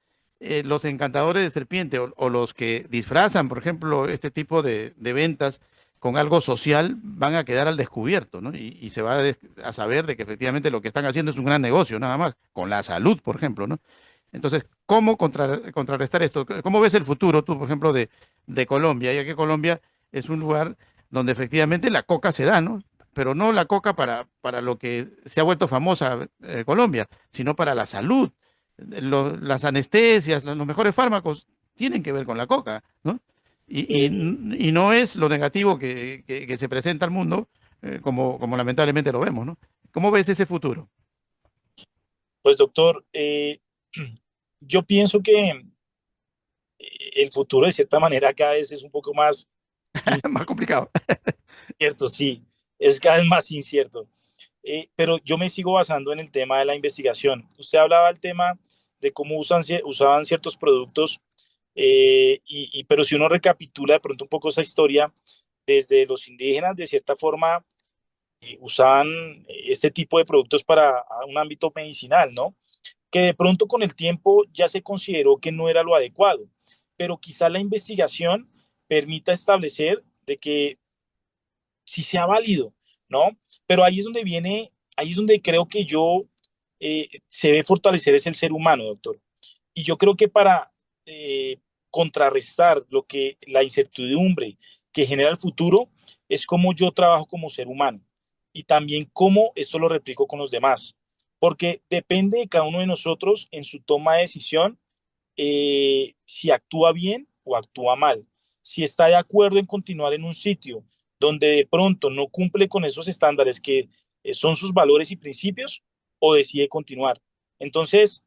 los encantadores de serpiente o los que disfrazan, por ejemplo, este tipo de ventas con algo social van a quedar al descubierto, ¿no? Y se va a saber de que efectivamente lo que están haciendo es un gran negocio, nada más, con la salud, por ejemplo, ¿no? Entonces, ¿cómo contrarrestar esto? ¿Cómo ves el futuro tú, por ejemplo, de Colombia, ya que Colombia es un lugar donde efectivamente la coca se da, ¿no? Pero no la coca para lo que se ha vuelto famosa Colombia, sino para la salud. Las anestesias, los mejores fármacos tienen que ver con la coca, ¿no? Eh, Y no es lo negativo que se presenta al mundo, como lamentablemente lo vemos, ¿no? ¿Cómo ves ese futuro? pues doctor, yo pienso que el futuro de cierta manera cada vez es un poco más Más complicado. incierto, sí, es cada vez más incierto. Pero yo me sigo basando en el tema de la investigación. Usted hablaba del tema de cómo usaban ciertos productos, pero si uno recapitula de pronto un poco esa historia, desde los indígenas, de cierta forma, usaban este tipo de productos para un ámbito medicinal, ¿no? Que de pronto con el tiempo ya se consideró que no era lo adecuado, pero quizá la investigación permita establecer de que sí sea válido, ¿no? Pero ahí es donde creo que se debe fortalecer es el ser humano, doctor. Y yo creo que para contrarrestar la incertidumbre que genera el futuro, es como yo trabajo como ser humano y también cómo esto lo replico con los demás. Porque depende de cada uno de nosotros en su toma de decisión si actúa bien o actúa mal, si está de acuerdo en continuar en un sitio donde de pronto no cumple con esos estándares que son sus valores y principios o decide continuar. Entonces,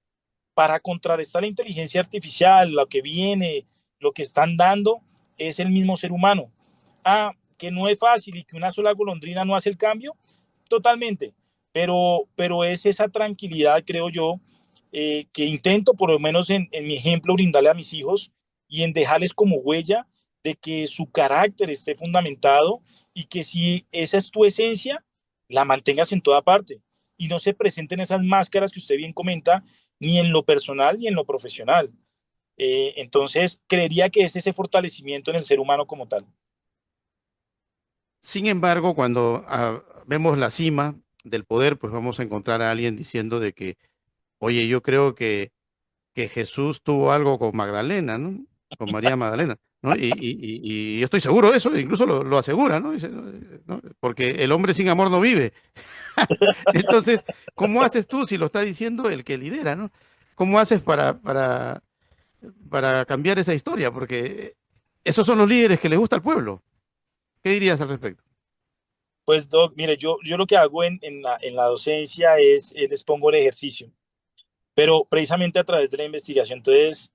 para contrarrestar la inteligencia artificial, lo que viene, lo que están dando, es el mismo ser humano. Ah, que no es fácil y que una sola golondrina no hace el cambio, totalmente. Pero es esa tranquilidad, creo yo, que intento, por lo menos en mi ejemplo, brindarle a mis hijos y en dejarles como huella de que su carácter esté fundamentado y que si esa es tu esencia, la mantengas en toda parte y no se presenten esas máscaras que usted bien comenta, ni en lo personal ni en lo profesional. Entonces, creería que es ese fortalecimiento en el ser humano como tal. Sin embargo, cuando vemos la cima del poder, pues vamos a encontrar a alguien diciendo de que, oye, yo creo que Jesús tuvo algo con Magdalena, ¿no? Con María Magdalena, ¿no? Y yo estoy seguro de eso, incluso lo asegura, ¿no? Dice, ¿no? Porque el hombre sin amor no vive. Entonces, ¿cómo haces tú si lo está diciendo el que lidera, ¿no? ¿Cómo haces para cambiar esa historia? Porque esos son los líderes que le gusta al pueblo. ¿Qué dirías al respecto? Pues, Doc, mire, yo lo que hago en la docencia es les pongo el ejercicio, pero precisamente a través de la investigación. Entonces,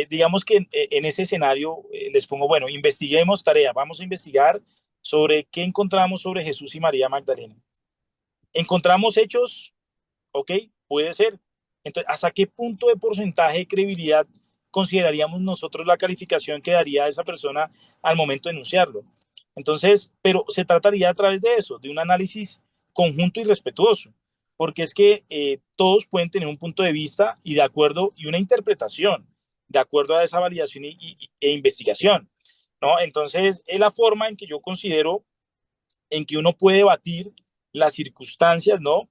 digamos que en ese escenario les pongo, bueno, investiguemos tarea, vamos a investigar sobre qué encontramos sobre Jesús y María Magdalena. ¿Encontramos hechos? Ok, puede ser. Entonces, ¿hasta qué punto de porcentaje de credibilidad consideraríamos nosotros la calificación que daría a esa persona al momento de enunciarlo? Entonces, pero se trataría a través de eso, de un análisis conjunto y respetuoso. porque es que todos pueden tener un punto de vista y de acuerdo y una interpretación de acuerdo a esa validación e investigación, ¿no? Entonces, es la forma en que yo considero en que uno puede debatir las circunstancias, ¿no?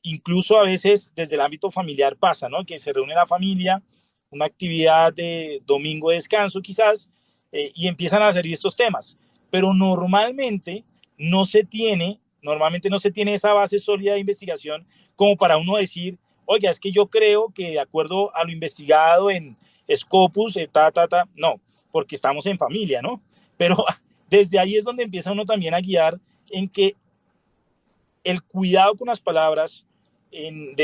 Incluso a veces desde el ámbito familiar pasa, ¿no? Que se reúne la familia, una actividad de domingo de descanso quizás, y empiezan a salir estos temas. Pero normalmente no se tiene esa base sólida de investigación como para uno decir, oiga, es que yo creo que de acuerdo a lo investigado en Scopus, no, porque estamos en familia, ¿no? Pero desde ahí es donde empieza uno también a guiar en que el cuidado con las palabras, en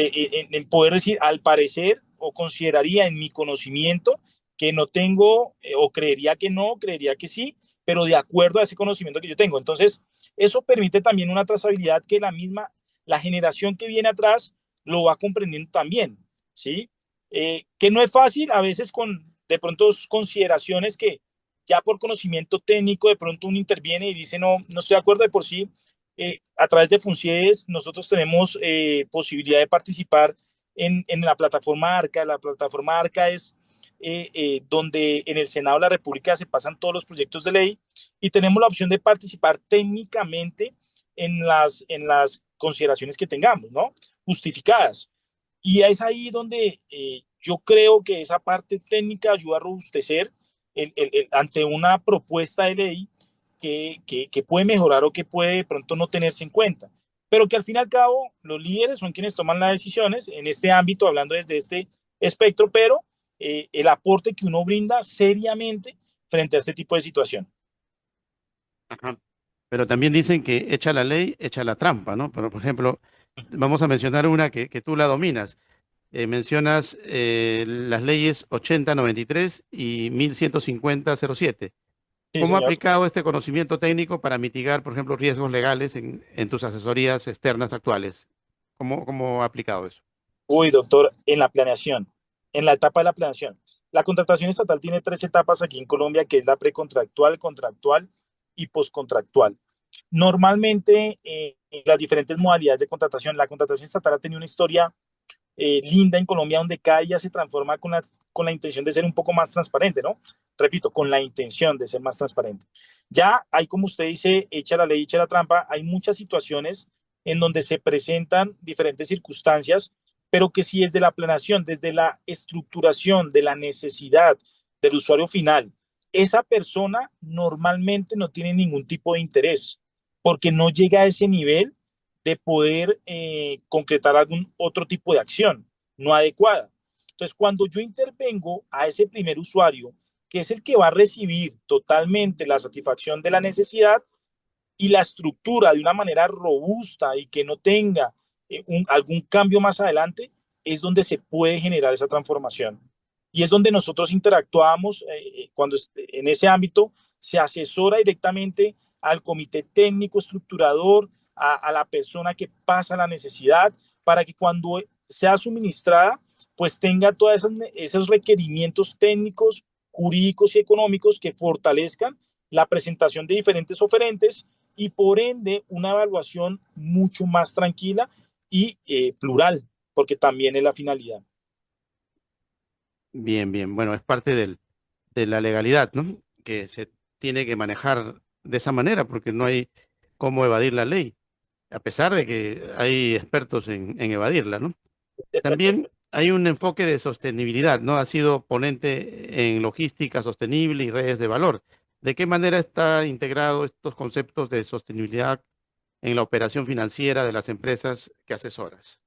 poder decir, al parecer, o consideraría en mi conocimiento que no tengo, o creería que no, creería que sí, pero de acuerdo a ese conocimiento que yo tengo. Entonces, eso permite también una trazabilidad que la generación que viene atrás lo va comprendiendo también, ¿sí? Que no es fácil, a veces con de pronto consideraciones que ya por conocimiento técnico de pronto uno interviene y dice, no, no estoy de acuerdo de por sí, a través de Funcies nosotros tenemos posibilidad de participar en la plataforma ARCA. La plataforma ARCA es donde en el Senado de la República se pasan todos los proyectos de ley y tenemos la opción de participar técnicamente en las consideraciones que tengamos, ¿no? Justificadas. Y es ahí donde yo creo que esa parte técnica ayuda a robustecer ante una propuesta de ley que puede mejorar o que puede de pronto no tenerse en cuenta. Pero que al fin y al cabo los líderes son quienes toman las decisiones en este ámbito, hablando desde este espectro, pero el aporte que uno brinda seriamente frente a este tipo de situación. Ajá. Pero también dicen que echa la ley, echa la trampa, ¿no? Pero, por ejemplo, vamos a mencionar una que tú la dominas. Mencionas las leyes 8093 y 115007. Sí, ¿Cómo ha señor. aplicado este conocimiento técnico para mitigar, por ejemplo, riesgos legales en tus asesorías externas actuales? ¿Cómo ha aplicado eso? Uy, doctor, en la planeación, en la etapa de la planeación. La contratación estatal tiene tres etapas aquí en Colombia, que es la precontractual, contractual y postcontractual. Normalmente, en las diferentes modalidades de contratación, la contratación estatal ha tenido una historia linda en Colombia, donde cada día se transforma con la intención de ser un poco más transparente, ¿no? Repito, con la intención de ser más transparente. Ya hay, como usted dice, echa la ley, echa la trampa, hay muchas situaciones en donde se presentan diferentes circunstancias, pero que si desde la planeación, desde la estructuración de la necesidad del usuario final, esa persona normalmente no tiene ningún tipo de interés, porque no llega a ese nivel de poder concretar algún otro tipo de acción no adecuada. Entonces, cuando yo intervengo a ese primer usuario, que es el que va a recibir totalmente la satisfacción de la necesidad y la estructura de una manera robusta y que no tenga algún cambio más adelante, es donde se puede generar esa transformación. Y es donde nosotros interactuamos cuando en ese ámbito se asesora directamente al comité técnico estructurador, a la persona que pasa la necesidad, para que cuando sea suministrada, pues tenga todos esos requerimientos técnicos, jurídicos y económicos que fortalezcan la presentación de diferentes oferentes y por ende una evaluación mucho más tranquila y plural, porque también es la finalidad. Bien, bien. Bueno, es parte de la legalidad, ¿no? Que se tiene que manejar de esa manera porque no hay cómo evadir la ley, a pesar de que hay expertos en evadirla, ¿no? También hay un enfoque de sostenibilidad, ¿no? Ha sido ponente en logística sostenible y redes de valor. ¿De qué manera está integrado estos conceptos de sostenibilidad en la operación financiera de las empresas que asesoras?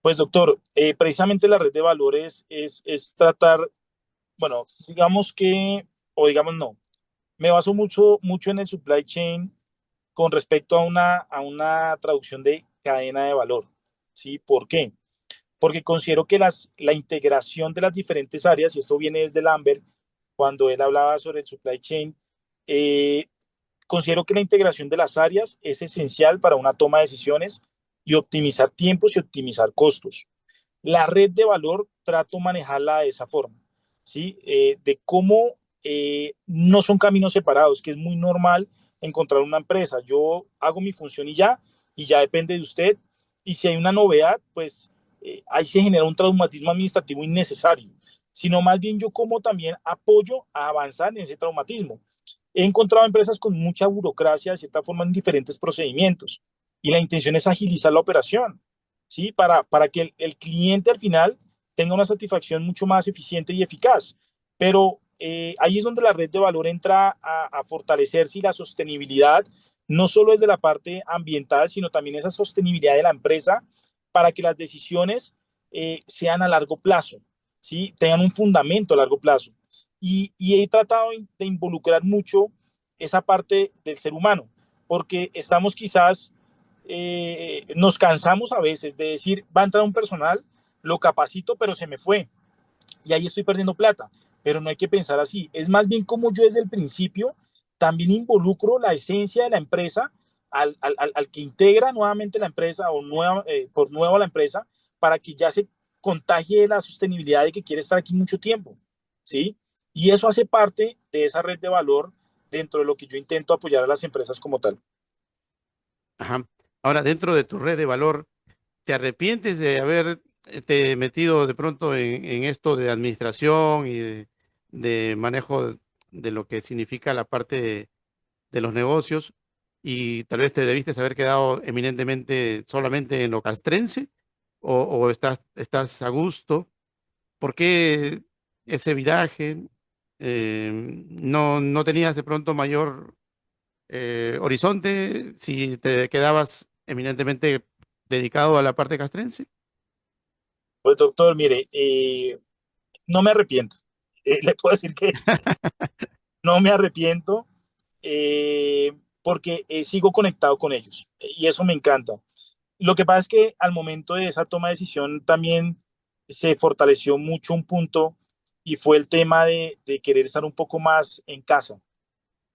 Pues doctor, precisamente la red de valores es tratar, bueno, digamos que, o digamos no, me baso mucho en el supply chain con respecto a una traducción de cadena de valor. ¿Sí? ¿Por qué? Porque considero que la integración de las diferentes áreas, y esto viene desde Lambert, cuando él hablaba sobre el supply chain, eh, considero que la integración de las áreas es esencial para una toma de decisiones y optimizar tiempos y optimizar costos. La red de valor trato de manejarla de esa forma, ¿sí? De cómo no son caminos separados, que es muy normal encontrar una empresa. Yo hago mi función y ya, y ya depende de usted. Y si hay una novedad, pues ahí se genera un traumatismo administrativo innecesario, sino más bien yo como también apoyo a avanzar en ese traumatismo. He encontrado empresas con mucha burocracia, de cierta forma, en diferentes procedimientos, y la intención es agilizar la operación, ¿sí? Para que el cliente al final tenga una satisfacción mucho más eficiente y eficaz. Pero ahí es donde la red de valor entra a fortalecerse, y la sostenibilidad, no solo desde la parte ambiental, sino también esa sostenibilidad de la empresa para que las decisiones sean a largo plazo, ¿sí? Tengan un fundamento a largo plazo. Y he tratado de involucrar mucho esa parte del ser humano, porque estamos quizás, nos cansamos a veces de decir, va a entrar un personal, lo capacito, pero se me fue y ahí estoy perdiendo plata. Pero no hay que pensar así. Es más bien como yo desde el principio también involucro la esencia de la empresa al que integra nuevamente la empresa o por nuevo a la empresa para que ya se contagie de la sostenibilidad de que quiere estar aquí mucho tiempo. ¿Sí? Y eso hace parte de esa red de valor dentro de lo que yo intento apoyar a las empresas como tal. Ajá. Ahora, dentro de tu red de valor, ¿te arrepientes de haberte metido de pronto en esto de administración y de manejo de lo que significa la parte de los negocios y tal vez te debiste haber quedado eminentemente solamente en lo castrense o estás a gusto? ¿Por qué ese viraje? ¿No tenías de pronto mayor horizonte si te quedabas eminentemente dedicado a la parte castrense? Pues doctor, mire, no me arrepiento. Le puedo decir que no me arrepiento, porque sigo conectado con ellos y eso me encanta. Lo que pasa es que al momento de esa toma de decisión también se fortaleció mucho un punto, y fue el tema de querer estar un poco más en casa,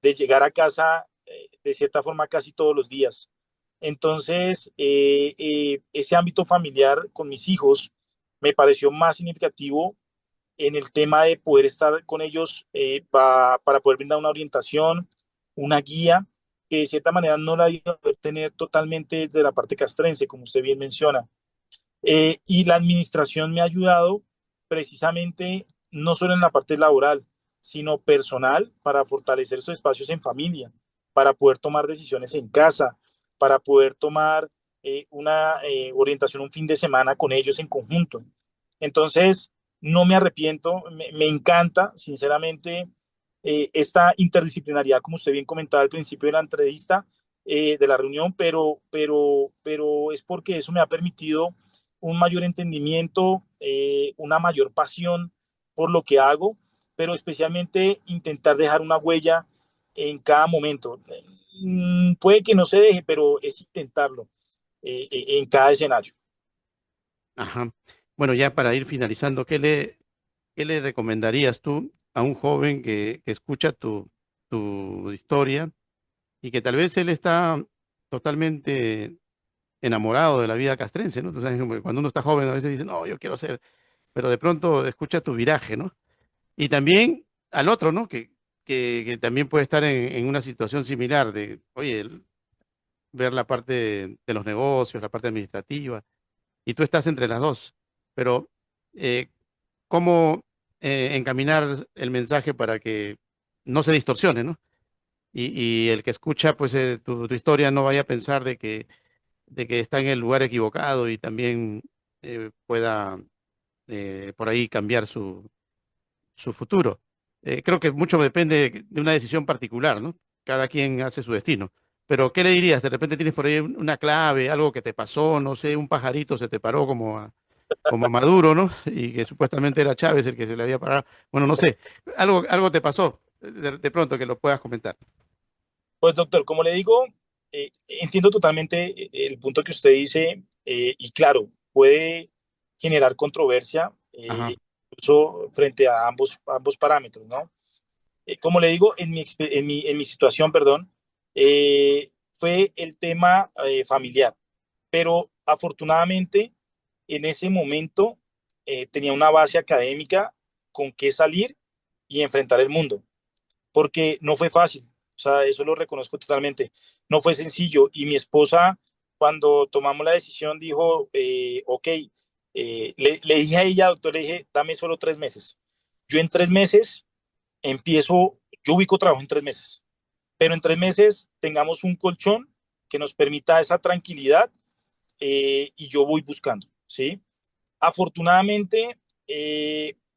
de llegar a casa de cierta forma casi todos los días. Entonces, ese ámbito familiar con mis hijos me pareció más significativo en el tema de poder estar con ellos, para poder brindar una orientación, una guía, que de cierta manera no la iba a poder tener totalmente desde la parte castrense, como usted bien menciona. Y la administración me ha ayudado precisamente no solo en la parte laboral, sino personal, para fortalecer esos espacios en familia, para poder tomar decisiones en casa, para poder tomar una orientación un fin de semana con ellos en conjunto. Entonces, no me arrepiento, me encanta, sinceramente, esta interdisciplinariedad, como usted bien comentaba al principio de la entrevista, de la reunión, pero es porque eso me ha permitido un mayor entendimiento, una mayor pasión por lo que hago, pero especialmente intentar dejar una huella en cada momento. Puede que no se deje, pero es intentarlo en cada escenario. Ajá. Bueno, ya para ir finalizando, qué le recomendarías tú a un joven que escucha tu historia y que tal vez él está totalmente enamorado de la vida castrense, ¿no? Tú sabes, como que cuando uno está joven a veces dice, no, yo quiero ser, pero de pronto escucha tu viraje, ¿no? Y también al otro, ¿no? Que también puede estar en una situación similar de, oye, ver la parte de los negocios, la parte administrativa, y tú estás entre las dos. Pero, eh, ¿cómo encaminar el mensaje para que no se distorsione, ¿no? Y el que escucha, pues, tu historia no vaya a pensar de que está en el lugar equivocado y también pueda por ahí cambiar su futuro. Creo que mucho depende de una decisión particular, ¿no? Cada quien hace su destino. Pero, ¿qué le dirías? De repente tienes por ahí una clave, algo que te pasó, no sé, un pajarito se te paró como a Maduro, ¿no? Y que supuestamente era Chávez el que se le había parado. Bueno, no sé, algo te pasó de pronto que lo puedas comentar. Pues doctor, como le digo, entiendo totalmente el punto que usted dice, y claro, puede generar controversia, Ajá, incluso frente a ambos parámetros, ¿no? Como le digo, en mi situación, perdón, fue el tema familiar, pero afortunadamente en ese momento tenía una base académica con que salir y enfrentar el mundo, porque no fue fácil, o sea, eso lo reconozco totalmente, no fue sencillo, y mi esposa cuando tomamos la decisión, dijo, ok, le dije a ella, doctor, le dije, dame solo 3 meses. Yo en 3 meses empiezo, yo ubico trabajo en 3 meses, pero en 3 meses tengamos un colchón que nos permita esa tranquilidad, y yo voy buscando, ¿sí? Afortunadamente,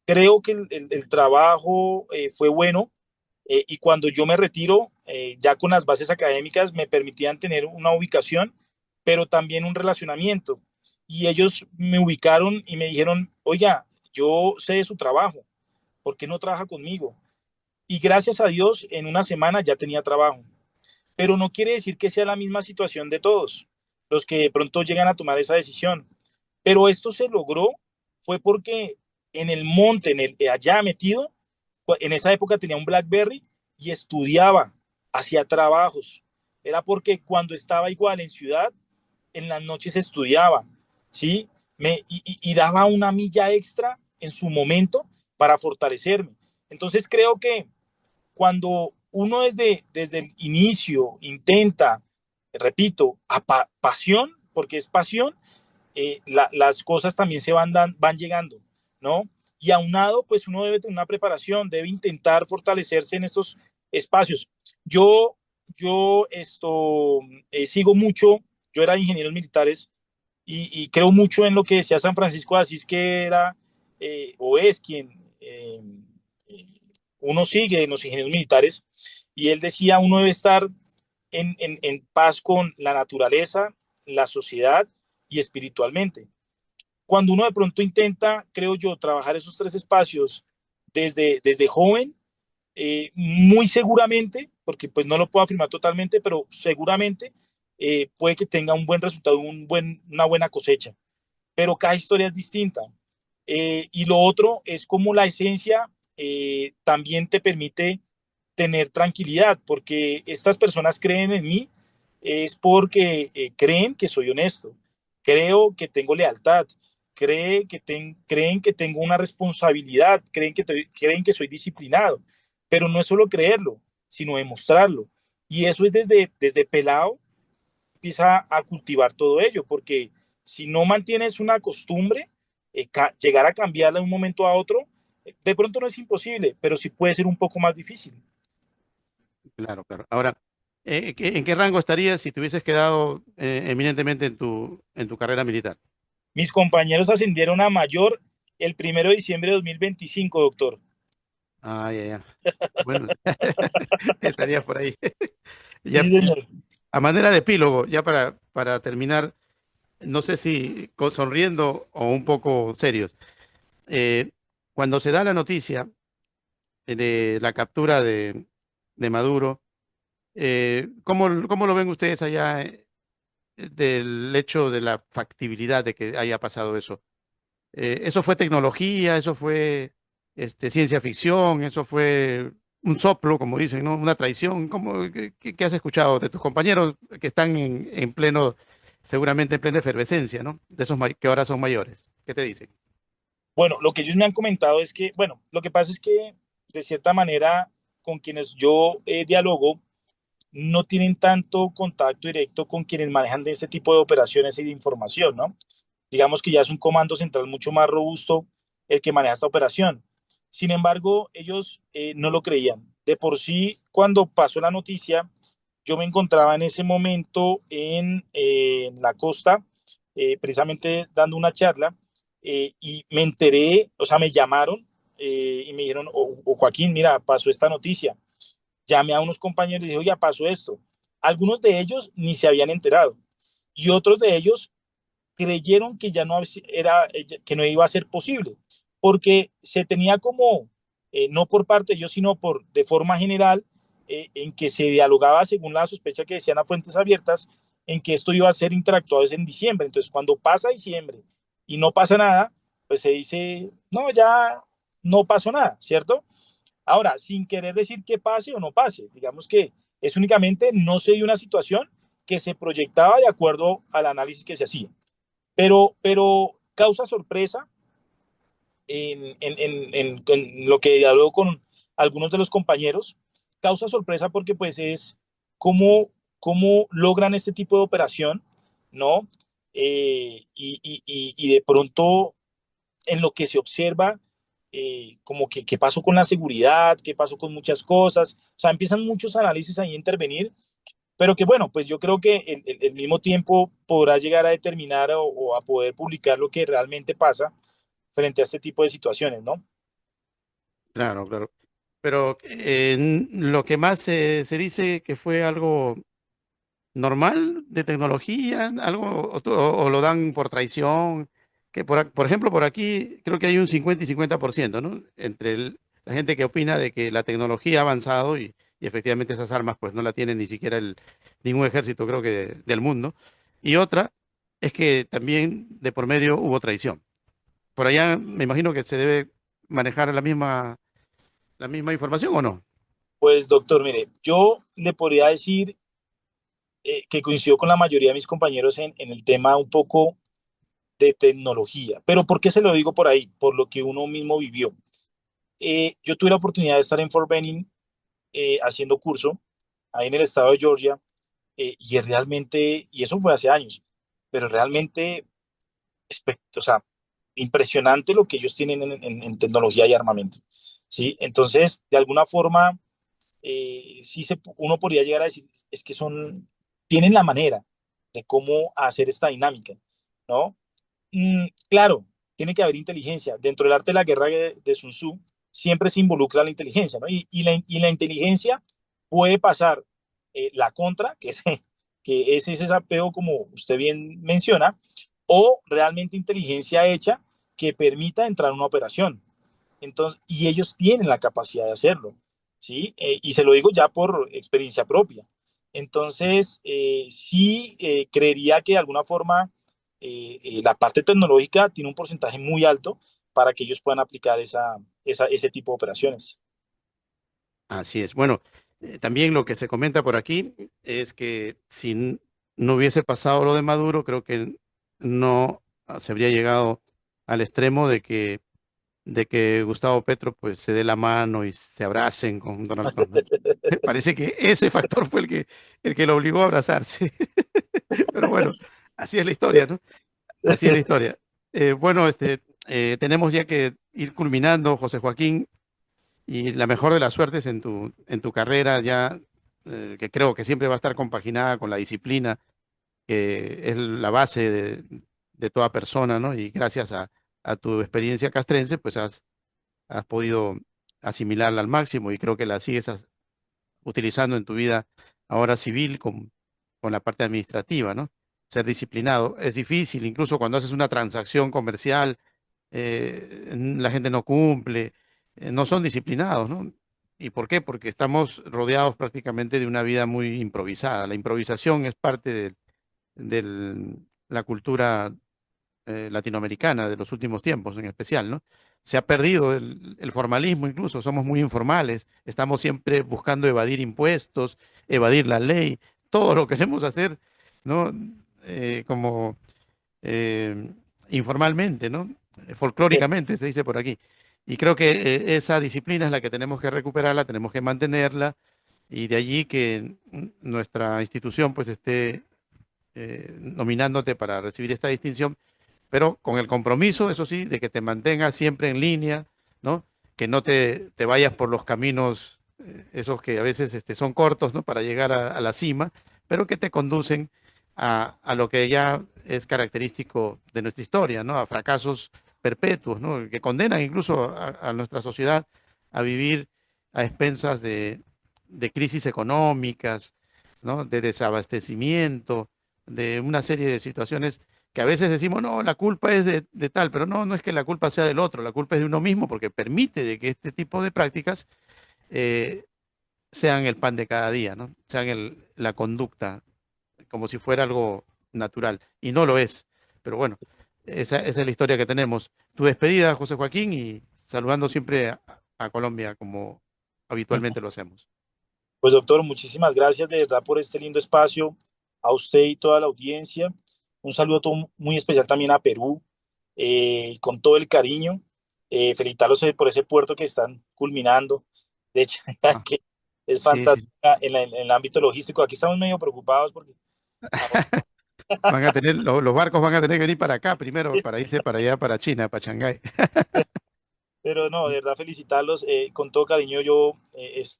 creo que el trabajo fue bueno, y cuando yo me retiro, ya con las bases académicas me permitían tener una ubicación, pero también un relacionamiento. Y ellos me ubicaron y me dijeron, oiga, yo sé de su trabajo, ¿por qué no trabaja conmigo? Y gracias a Dios, en una semana ya tenía trabajo. Pero no quiere decir que sea la misma situación de todos los que de pronto llegan a tomar esa decisión. Pero esto se logró fue porque en el monte, allá metido, en esa época tenía un BlackBerry y estudiaba, hacía trabajos. Era porque cuando estaba igual en ciudad, en las noches estudiaba, ¿sí? Y daba una milla extra en su momento para fortalecerme. Entonces creo que cuando uno desde el inicio intenta, repito, pasión, porque es pasión, las cosas también van llegando, ¿no? Y aunado, pues uno debe tener una preparación, debe intentar fortalecerse en estos espacios. Yo, yo sigo mucho, yo era ingeniero militares y creo mucho en lo que decía San Francisco de Asís, que era o es quien eh, uno sigue en los ingenieros militares, y él decía, uno debe estar en paz con la naturaleza, la sociedad y espiritualmente. Cuando uno de pronto intenta, creo yo, trabajar esos tres espacios desde joven, muy seguramente, porque pues no lo puedo afirmar totalmente, pero seguramente puede que tenga un buen resultado, una buena cosecha. Pero cada historia es distinta. Y lo otro es como la esencia también te permite tener tranquilidad, porque estas personas creen en mí, es porque creen que soy honesto, creo que tengo lealtad, creen que tengo una responsabilidad, creen que soy disciplinado, pero no es solo creerlo, sino demostrarlo. Y eso es desde pelado, empieza a cultivar todo ello, porque si no mantienes una costumbre, llegar a cambiarla de un momento a otro, de pronto no es imposible, pero sí puede ser un poco más difícil. Claro, claro. Ahora, ¿en qué rango estarías si te hubieses quedado eminentemente en tu carrera militar? Mis compañeros ascendieron a mayor el 1 de diciembre de 2025, doctor. Ah, ya, ya. Bueno, estarías por ahí. Ya, Sí, señor. a manera de epílogo, ya para terminar, no sé si sonriendo o un poco serios. eh, Cuando se da la noticia de la captura de Maduro, cómo lo ven ustedes allá del hecho de la factibilidad de que haya pasado eso? ¿Eso fue tecnología? ¿Eso fue ciencia ficción? ¿Eso fue un soplo, como dicen, ¿no? Una traición? ¿Qué has escuchado de tus compañeros que están en pleno, seguramente en plena efervescencia, ¿no? De esos que ahora son mayores. ¿Qué te dicen? Bueno, lo que ellos me han comentado es que, bueno, lo que pasa es que de cierta manera con quienes yo dialogo no tienen tanto contacto directo con quienes manejan de este tipo de operaciones y de información, ¿no? Digamos que ya es un comando central mucho más robusto el que maneja esta operación. Sin embargo, ellos no lo creían. De por sí, cuando pasó la noticia, yo me encontraba en ese momento en la costa, precisamente dando una charla, y me enteré, o sea, me llamaron y me dijeron, Joaquín, mira, pasó esta noticia. Llamé a unos compañeros y dije, oye, pasó esto. Algunos de ellos ni se habían enterado y otros de ellos creyeron que ya no era, que no iba a ser posible, porque se tenía como, no por parte de ellos, sino de forma general, en que se dialogaba según la sospecha que decían a fuentes abiertas, en que esto iba a ser interactuado en diciembre. Entonces, cuando pasa diciembre y no pasa nada, pues se dice, no, ya no pasó nada, ¿cierto? Ahora, sin querer decir que pase o no pase, digamos que es únicamente no se dio una situación que se proyectaba de acuerdo al análisis que se hacía. Pero causa sorpresa en lo que habló con algunos de los compañeros, causa sorpresa porque pues es cómo logran este tipo de operación, ¿no? Y de pronto en lo que se observa, como que qué pasó con la seguridad, qué pasó con muchas cosas, o sea, empiezan muchos análisis ahí a intervenir, pero que bueno, pues yo creo que el mismo tiempo podrá llegar a determinar o a poder publicar lo que realmente pasa frente a este tipo de situaciones, ¿no? Claro, claro. Pero lo que más se dice que fue algo normal de tecnología, algo o lo dan por traición, que por ejemplo por aquí creo que hay un 50 y 50%, ¿no? Entre la gente que opina de que la tecnología ha avanzado y efectivamente esas armas pues no la tiene ni siquiera ningún ejército creo que del mundo, y otra es que también de por medio hubo traición. Por allá me imagino que se debe manejar la misma información, ¿o no? Pues doctor, mire, yo le podría decir que coincido con la mayoría de mis compañeros en el tema un poco de tecnología, pero ¿por qué se lo digo por ahí? Por lo que uno mismo vivió. Yo tuve la oportunidad de estar en Fort Benning haciendo curso ahí en el estado de Georgia y es realmente, y eso fue hace años, pero realmente, o sea, impresionante lo que ellos tienen en tecnología y armamento, ¿sí? Entonces, de alguna forma, uno podría llegar a decir, es que tienen la manera de cómo hacer esta dinámica, ¿no? Claro, tiene que haber inteligencia. Dentro del arte de la guerra de Sun Tzu, siempre se involucra la inteligencia, ¿no? Y la inteligencia puede pasar la contra, que es ese sapeo, como usted bien menciona, o realmente inteligencia hecha que permita entrar a una operación. Entonces, y ellos tienen la capacidad de hacerlo, ¿sí? Y se lo digo ya por experiencia propia. Entonces, sí creería que de alguna forma la parte tecnológica tiene un porcentaje muy alto para que ellos puedan aplicar ese tipo de operaciones. Así es. Bueno, también lo que se comenta por aquí es que si no hubiese pasado lo de Maduro, creo que no se habría llegado al extremo de que Gustavo Petro pues se dé la mano y se abracen con Donald Trump, ¿no? Parece que ese factor fue el que lo obligó a abrazarse. Pero bueno, así es la historia, ¿no? Así es la historia. Bueno, tenemos ya que ir culminando, José Joaquín. Y la mejor de las suertes en tu carrera ya, que creo que siempre va a estar compaginada con la disciplina, que es la base de toda persona, ¿no? Y gracias a tu experiencia castrense, pues has podido asimilarla al máximo y creo que la sigues utilizando en tu vida ahora civil con la parte administrativa, ¿no? Ser disciplinado. Es difícil, incluso cuando haces una transacción comercial la gente no cumple, no son disciplinados, ¿no? ¿Y por qué? Porque estamos rodeados prácticamente de una vida muy improvisada. La improvisación es parte de la cultura latinoamericana de los últimos tiempos en especial, ¿no? Se ha perdido el formalismo incluso, somos muy informales, estamos siempre buscando evadir impuestos, evadir la ley, todo lo queremos hacer, ¿no? Como eh, informalmente, ¿no? Folclóricamente, se dice por aquí. Y creo que esa disciplina es la que tenemos que recuperarla, tenemos que mantenerla, y de allí que nuestra institución pues esté nominándote para recibir esta distinción, pero con el compromiso, eso sí, de que te mantengas siempre en línea, ¿no? Que no te vayas por los caminos, esos que a veces son cortos, ¿no? Para llegar a la cima, pero que te conducen a lo que ya es característico de nuestra historia, ¿no? A fracasos perpetuos, ¿no? Que condenan incluso a nuestra sociedad a vivir a expensas de crisis económicas, ¿no? De desabastecimiento, de una serie de situaciones que a veces decimos, no, la culpa es de tal, pero no, no es que la culpa sea del otro, la culpa es de uno mismo porque permite de que este tipo de prácticas eh, sean el pan de cada día, ¿no? Sean la conducta, como si fuera algo natural, y no lo es. Pero bueno, esa es la historia que tenemos. Tu despedida, José Joaquín, y saludando siempre a Colombia como habitualmente lo hacemos. Pues doctor, muchísimas gracias de verdad por este lindo espacio, a usted y toda la audiencia. Un saludo muy especial también a Perú, con todo el cariño. Felicitarlos por ese puerto que están culminando. De hecho, Ah, que es sí, sí. fantástica en el ámbito logístico. Aquí estamos medio preocupados porque Van a tener, los barcos van a tener que venir para acá primero, para irse para allá, para China, para Shanghái. Pero no, de verdad felicitarlos. Con todo cariño, yo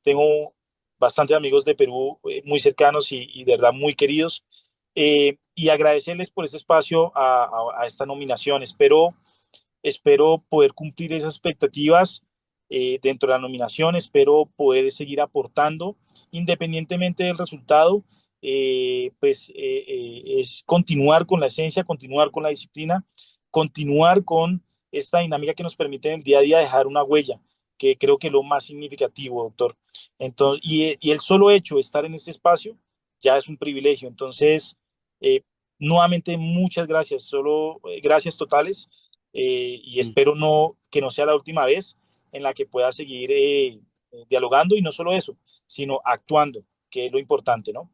tengo bastantes amigos de Perú muy cercanos y de verdad muy queridos. Y agradecerles por ese espacio a esta nominación. Espero poder cumplir esas expectativas dentro de la nominación. Espero poder seguir aportando independientemente del resultado. Es continuar con la esencia, continuar con la disciplina, continuar con esta dinámica que nos permite en el día a día dejar una huella, que creo que es lo más significativo, doctor. Entonces, y el solo hecho de estar en este espacio ya es un privilegio. Entonces, eh, nuevamente, muchas gracias, solo gracias totales. Y Mm, espero que no sea la última vez en la que pueda seguir dialogando y no solo eso, sino actuando, que es lo importante, ¿no?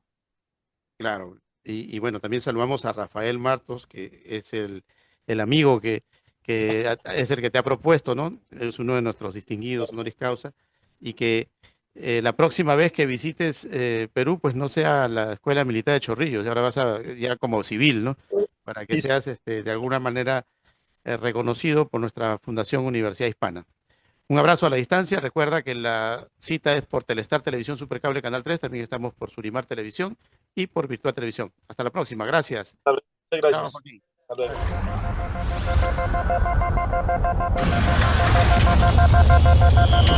claro. Y bueno, también saludamos a Rafael Martos, que es el amigo que es el que te ha propuesto, ¿no? Es uno de nuestros distinguidos honoris causa, y que la próxima vez que visites Perú, pues no sea la Escuela Militar de Chorrillos, y ahora vas a, ya como civil, ¿no? Para que Listo. seas de alguna manera reconocido por nuestra Fundación Universidad Hispana. Un abrazo a la distancia. Recuerda que la cita es por Telestar Televisión Supercable Canal 3. También estamos por Surimar Televisión y por Virtual Televisión. Hasta la próxima. Gracias. Muchas Chao, gracias. Joaquín. Hasta luego. Gracias.